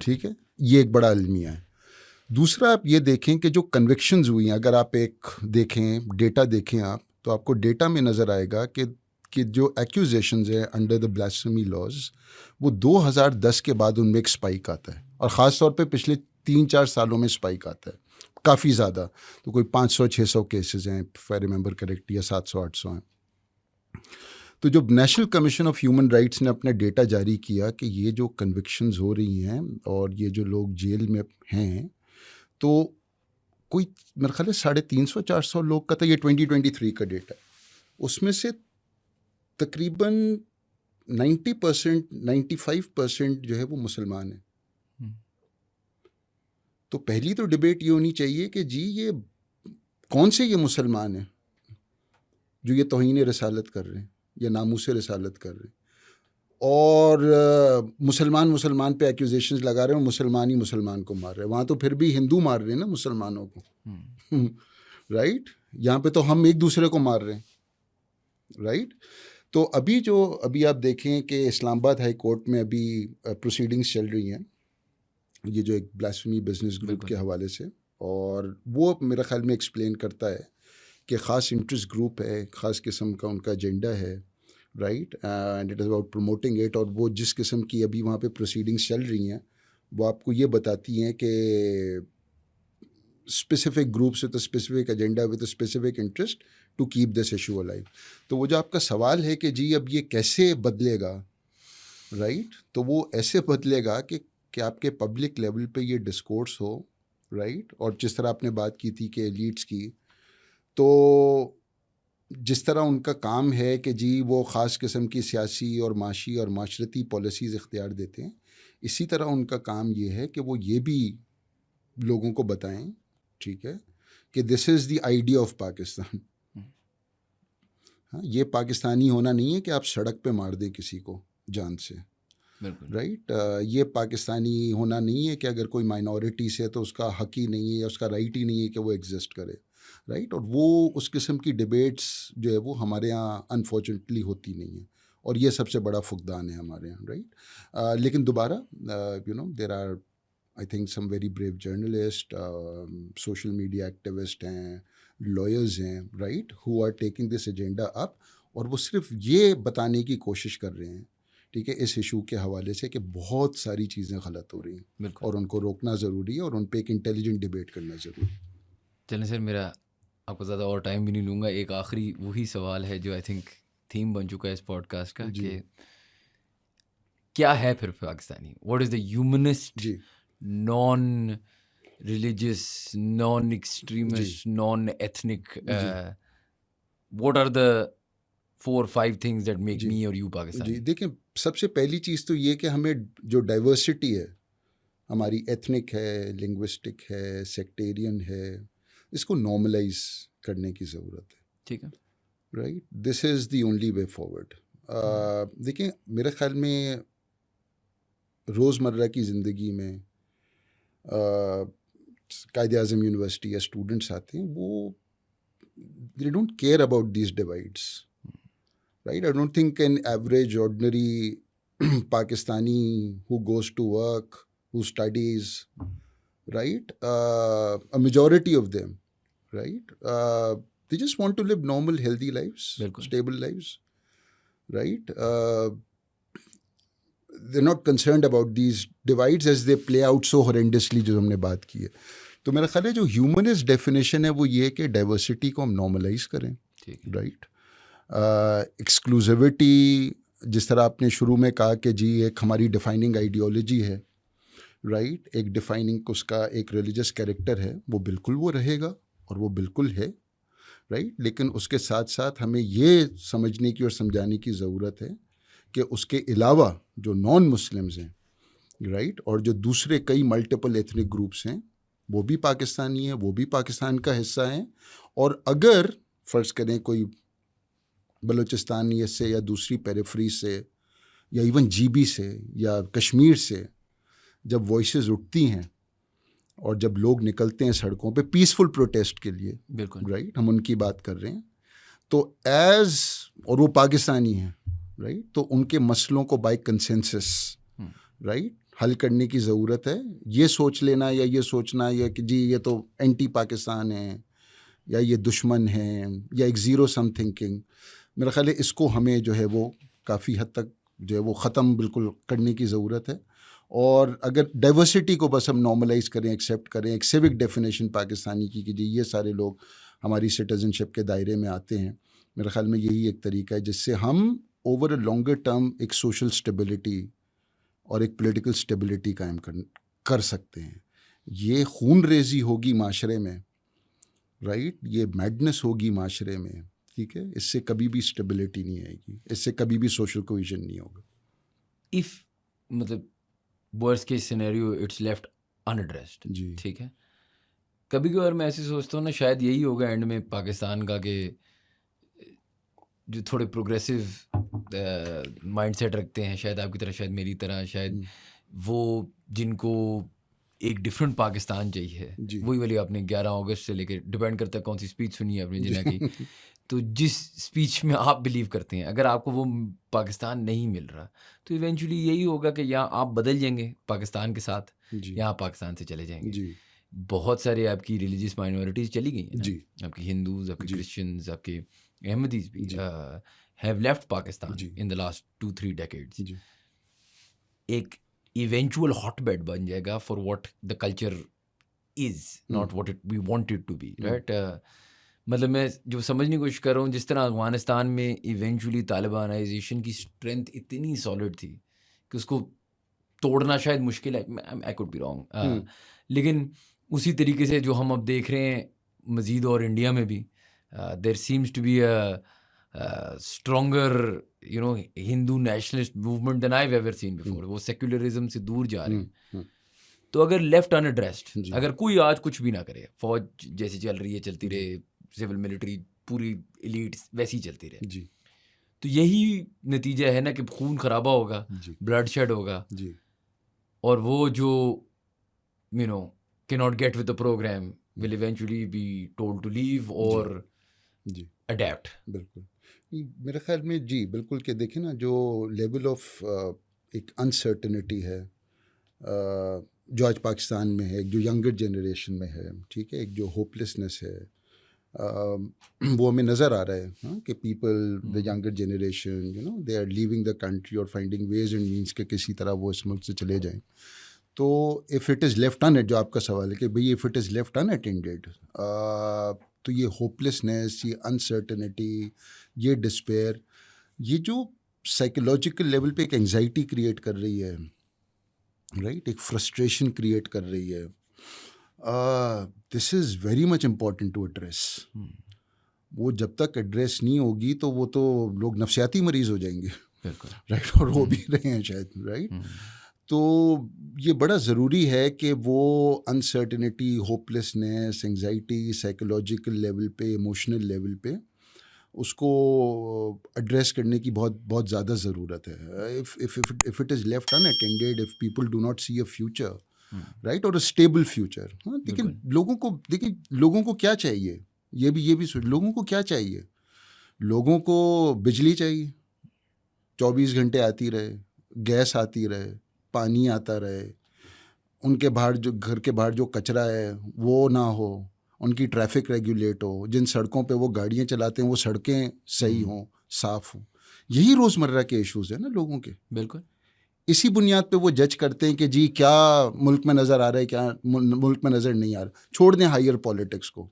Speaker 1: ٹھیک ہے. یہ ایک بڑا المیہ ہے. دوسرا آپ یہ دیکھیں کہ جو کنوکشنز ہوئی ہیں, اگر آپ ایک دیکھیں ڈیٹا دیکھیں آپ, تو آپ کو ڈیٹا میں نظر آئے گا کہ جو ایکوزیشنز ہیں انڈر دا بلاسفیمی لاز, وہ 2010 کے بعد ان میں ایک اسپائک آتا ہے, اور خاص طور پہ پچھلے 3-4 سالوں میں اسپائک آتا ہے کافی زیادہ. تو کوئی 500-600 کیسز ہیں, اف آئی ریممبر کریکٹ, یا 700-800 ہیں. تو جب national commission of human rights نے اپنا ڈیٹا جاری کیا کہ یہ جو کنوکشنز ہو رہی ہیں اور یہ جو لوگ جیل میں ہیں, تو کوئی میرے خیال ہے 350-400 لوگ کا تھا. یہ 2023 کا ڈیٹا, اس میں سے تقریباً 90%, 95% جو ہے وہ مسلمان ہیں. تو پہلی تو ڈبیٹ یہ ہونی چاہیے کہ جی یہ کون سے یہ مسلمان ہیں جو یہ توہین رسالت کر رہے ہیں یا ناموس رسالت کر رہے ہیں اور مسلمان پہ ایکوزیشنز لگا رہے ہیں اور مسلمان ہی مسلمان کو مار رہے ہیں. وہاں تو پھر بھی ہندو مار رہے ہیں نا مسلمانوں کو, رائٹ. یہاں پہ تو ہم ایک دوسرے کو مار رہے ہیں, رائٹ. تو ابھی آپ دیکھیں کہ اسلام آباد ہائی کورٹ میں ابھی پروسیڈنگز چل رہی ہیں, یہ جو ایک بلاسفیمی بزنس گروپ کے حوالے سے, اور وہ میرا خیال میں ایکسپلین کرتا ہے کہ خاص انٹرسٹ گروپ ہے, خاص قسم کا ان کا ایجنڈا ہے, right, and it is about promoting it. اور وہ جس قسم کی ابھی وہاں پہ پروسیڈنگس چل رہی ہیں وہ آپ کو یہ بتاتی ہیں کہ specific groups with a specific agenda with a specific interest to keep this issue alive. تو وہ جو آپ کا سوال ہے کہ جی اب یہ کیسے بدلے گا, رائٹ, تو وہ ایسے بدلے گا کہ آپ کے پبلک لیول پہ یہ ڈسکورس ہو, رائٹ. اور جس طرح آپ نے بات کی تھی کہ ایلیٹس کی, تو جس طرح ان کا کام ہے کہ جی وہ خاص قسم کی سیاسی اور معاشی اور معاشرتی پالیسیز اختیار دیتے ہیں, اسی طرح ان کا کام یہ ہے کہ وہ یہ بھی لوگوں کو بتائیں, ٹھیک ہے, کہ دس از دی آئیڈیا آف پاکستان. ہاں, یہ پاکستانی ہونا نہیں ہے کہ آپ سڑک پہ مار دیں کسی کو جان سے, رائٹ. یہ پاکستانی ہونا نہیں ہے کہ اگر کوئی مائنورٹی سے تو اس کا حق ہی نہیں ہے یا اس کا رائٹ ہی نہیں ہے کہ وہ ایگزسٹ کرے, رائٹ. اور وہ اس قسم کی ڈبیٹس جو ہے وہ ہمارے یہاں انفارچونیٹلی ہوتی نہیں ہیں, اور یہ سب سے بڑا فقدان ہے ہمارے یہاں, رائٹ. لیکن دوبارہ there are I think some very brave journalist, social media activist ہیں, لائرز ہیں, right, who are taking this agenda up, اور وہ صرف یہ بتانے کی کوشش کر رہے ہیں, ٹھیک ہے, اس ایشو کے حوالے سے کہ بہت ساری چیزیں غلط ہو رہی ہیں اور ان کو روکنا ضروری ہے اور ان پہ ایک انٹیلیجنٹ ڈبیٹ کرنا ضروری ہے.
Speaker 2: چلیں سر, میرا آپ کو زیادہ اور ٹائم بھی نہیں لوں گا, ایک آخری وہی سوال ہے جو آئی تھنک تھیم بن چکا ہے اس پوڈ کاسٹ کا, کہ کیا ہے پھر Pakistani, what is the humanist, non religious, non extremist, non ethnic, what are the 4-5 things that make me or you Pakistani?
Speaker 1: جی دیکھیں, سب سے پہلی چیز تو یہ کہ ہمیں جو ڈائیورسٹی ہے ہماری, ایتھنک ہے, لنگوسٹک ہے, سیکٹیرین ہے, اس کو نارملائز کرنے کی ضرورت ہے,
Speaker 2: ٹھیک ہے,
Speaker 1: right. This is the only way forward. دیکھیں, میرے خیال میں روزمرہ کی زندگی میں قائد اعظم یونیورسٹی یا اسٹوڈنٹس آتے ہیں, وہ they don't care about these divides, right? I don't think an average ordinary Pakistani who goes to work, who studies, right, a majority of them, right, they just want to live normal healthy lives, stable lives, right. They're not concerned about these divides as they play out so horrendously جو ہم نے بات کی ہے. تو میرا خیال ہے جو ہیومنسٹ ڈیفینیشن ہے وہ یہ کہ ڈائیورسٹی کو ہم نارملائز کریں, رائٹ. ایکسکلوزیوٹی, جس طرح آپ نے شروع میں کہا کہ جی ایک ہماری ڈیفائننگ آئیڈیالوجی ہے, رائٹ, ایک ڈیفائننگ اس کا ایک ریلیجس کیریکٹر ہے, وہ بالکل وہ رہے گا اور وہ بالکل ہے, رائٹ. لیکن اس کے ساتھ ساتھ ہمیں یہ سمجھنے کی اور سمجھانے کی ضرورت ہے کہ اس کے علاوہ جو نان مسلمز ہیں, رائٹ, اور جو دوسرے کئی ملٹیپل ایتھنک گروپس ہیں, وہ بھی پاکستانی ہیں, وہ بھی پاکستان کا حصہ ہیں. اور اگر فرض کریں کوئی بلوچستان سے یا دوسری پیریفری سے یا ایون جی بی سے یا کشمیر سے جب وائسز اٹھتی ہیں اور جب لوگ نکلتے ہیں سڑکوں پہ پیسفل پروٹیسٹ کے لیے,
Speaker 2: بالکل,
Speaker 1: رائٹ, ہم ان کی بات کر رہے ہیں, تو اور وہ پاکستانی ہیں, رائٹ, تو ان کے مسئلوں کو بائی کنسنسس, رائٹ, حل کرنے کی ضرورت ہے. یہ سوچ لینا یا یہ سوچنا یا کہ جی یہ تو اینٹی پاکستان ہے یا یہ دشمن ہیں یا ایک زیرو سم تھنکنگ, میرا خیال ہے اس کو ہمیں جو ہے وہ کافی حد تک جو ہے وہ ختم بالکل کرنے کی ضرورت ہے. اور اگر ڈائیورسٹی کو بس ہم نارملائز کریں, ایکسیپٹ کریں, ایک سیوک ڈیفینیشن پاکستانی کی کہ جی یہ سارے لوگ ہماری سٹیزن شپ کے دائرے میں آتے ہیں, میرے خیال میں یہی ایک طریقہ ہے جس سے ہم اوور اے لانگر ٹرم ایک سوشل اسٹیبلٹی اور ایک پولیٹیکل اسٹیبلٹی قائم کر سکتے ہیں. یہ خون ریزی ہوگی معاشرے میں, رائٹ, یہ میڈنس ہوگی معاشرے میں, ٹھیک ہے, اس سے کبھی بھی اسٹیبلٹی نہیں آئے گی, اس سے کبھی بھی سوشل کوہیژن نہیں ہوگا.
Speaker 2: if مطلب worst case scenario its left unaddressed.
Speaker 1: جی
Speaker 2: ٹھیک ہے. کبھی کبھار میں ایسے سوچتا ہوں نا شاید یہی ہوگا اینڈ میں پاکستان کا کہ جو تھوڑے پروگریسو مائنڈ سیٹ رکھتے ہیں شاید آپ کی طرح شاید میری طرح شاید وہ جن کو ایک ڈفرینٹ پاکستان چاہیے
Speaker 1: جی
Speaker 2: وہی والی آپ نے 11 اگست سے لے کے ڈپینڈ کرتا ہے کون سی اسپیچ سنی ہے آپ نے جنہیں کی تو جس اسپیچ میں آپ بلیو کرتے ہیں اگر آپ کو وہ پاکستان نہیں مل رہا تو ایونچولی یہی ہوگا کہ یا آپ بدل جائیں گے پاکستان کے ساتھ
Speaker 1: جی
Speaker 2: یا آپ پاکستان سے چلے جائیں گے.
Speaker 1: جی
Speaker 2: بہت سارے آپ کی ریلیجیس مائنورٹیز چلی گئی ہیں
Speaker 1: جی
Speaker 2: آپ کی ہندوز آپ کے
Speaker 1: جی
Speaker 2: کرسچنز آپ کے احمدیز بھی
Speaker 1: جی
Speaker 2: ہیو لیفٹ پاکستان
Speaker 1: جی
Speaker 2: ان دا لاسٹ 2-3 ڈیکیڈز.
Speaker 1: جی
Speaker 2: ایک ایونچوئل ہاٹ بیڈ بن جائے گا for what the culture is not what it we wanted to be right. مطلب میں جو سمجھنے کی کوشش کر رہا ہوں جس طرح افغانستان میں ایونچولی طالبانائزیشن کی اسٹرینتھ اتنی سالڈ تھی کہ اس کو توڑنا شاید مشکل ہے. آئی کوڈ بی رانگ لیکن اسی طریقے سے جو ہم اب دیکھ رہے ہیں مزید اور انڈیا میں بھی there seems to be stronger you know Hindu nationalist movement than I ever seen before. وہ سیکولرزم سے دور جا رہے ہیں. تو اگر لیفٹ ان ایڈریسڈ اگر کوئی آج کچھ بھی نہ کرے فوج جیسی چل رہی ہے چلتی رہے سول ملٹری پوری ایلیٹ ویسی چلتی رہے
Speaker 1: جی
Speaker 2: تو یہی نتیجہ ہے نا کہ خون خرابہ ہوگا بلڈ شیڈ ہوگا
Speaker 1: جی
Speaker 2: اور وہ جو you know cannot get with the program will eventually be told to leave or
Speaker 1: جی
Speaker 2: adapt.
Speaker 1: بالکل میرے خیال میں جی بالکل کہ دیکھیں نا جو لیول آف ایک انسرٹنٹی ہے جو آج پاکستان میں ہے جو ینگر جنریشن میں ہے ٹھیک ہے ایک جو ہوپلیسنس ہے وہ ہمیں نظر آ رہا ہے کہ people the younger generation you know they are leaving the country اور فائنڈنگ ویز اینڈ مینس کہ کسی طرح وہ اس ملک سے چلے جائیں. تو اف اٹ از لیفٹ ان جو آپ کا سوال ہے کہ بھئی if it is left in attended تو یہ ہوپلیسنس یہ انسرٹنٹی یہ ڈسپیئر یہ جو سائیکولوجیکل لیول پہ ایک انگزائٹی کریٹ کر رہی ہے رائٹ ایک فرسٹریشن کریٹ کر رہی ہے this is very much important to address. وہ جب تک ایڈریس نہیں ہوگی تو وہ تو لوگ نفسیاتی مریض ہو جائیں گے رائٹ اور ہو بھی رہے ہیں شاید رائٹ. تو یہ بڑا ضروری ہے کہ وہ انسرٹنٹی ہوپلیسنس انگزائٹی سائیکولوجیکل لیول پہ ایموشنل لیول پہ اس کو ایڈریس کرنے کی بہت بہت زیادہ ضرورت ہے. If it is left unattended if people do not see a future right اور اے اسٹیبل فیوچر. لیکن لوگوں کو کیا چاہیے یہ بھی لوگوں کو کیا چاہیے. لوگوں کو بجلی چاہیے 24 گھنٹے آتی رہے گیس آتی رہے پانی آتا رہے ان کے باہر جو گھر کے باہر جو کچرا ہے وہ نہ ہو ان کی ٹریفک ریگولیٹ ہو جن سڑکوں پہ وہ گاڑیاں چلاتے ہیں وہ سڑکیں صحیح ہوں صاف ہوں. یہی روزمرہ کے ایشوز ہیں نا لوگوں کے.
Speaker 2: بالکل
Speaker 1: اسی بنیاد پہ وہ جج کرتے ہیں کہ جی کیا ملک میں نظر آ رہا ہے کیا ملک میں نظر نہیں آ رہا. چھوڑ دیں ہائر پالیٹکس کو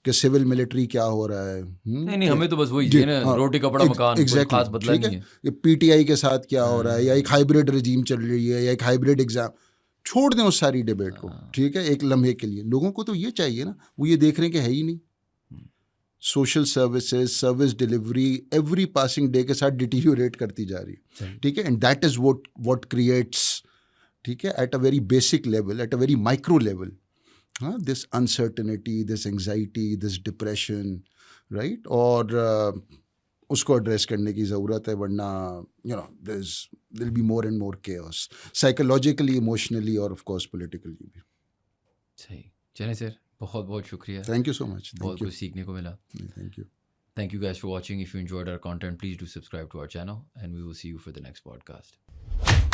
Speaker 1: کہ سول ملٹری کیا ہو رہا ہے.
Speaker 2: نہیں ہمیں تو بس وہی ہے نا روٹی کپڑا مکان کوئی خاص بدلا نہیں ہے.
Speaker 1: یہ پی ٹی آئی کے ساتھ کیا ہو رہا ہے یا ایک ہائیبریڈ رجیم چل رہی ہے یا ایک ہائیبریڈ ایگزام. چھوڑ دیں اس ساری ڈیبیٹ کو ٹھیک ہے ایک لمحے کے لیے. لوگوں کو تو یہ چاہیے نا وہ یہ دیکھ رہے ہیں کہ ہے ہی نہیں. Social services service delivery every passing day کے ساتھ ڈیٹیریوریٹ کرتی جا رہی ہے ٹھیک ہے. And that is what creates ٹھیک ہے at a very basic level at a very micro level this uncertainty this anxiety this depression right. اور اس کو ایڈریس کرنے کی ضرورت ہے ورنہ you know there will be more and more chaos psychologically emotionally اور آف کورس پولیٹیکلی بھی.
Speaker 2: صحیح چلیں سر بہت بہت شکریہ.
Speaker 1: تھینک یو سو مچ.
Speaker 2: بہت کچھ سیکھنے کو ملا.
Speaker 1: Thank you.
Speaker 2: Thank you guys for watching. If you enjoyed our content, please do subscribe to our channel and we will see you for the next podcast.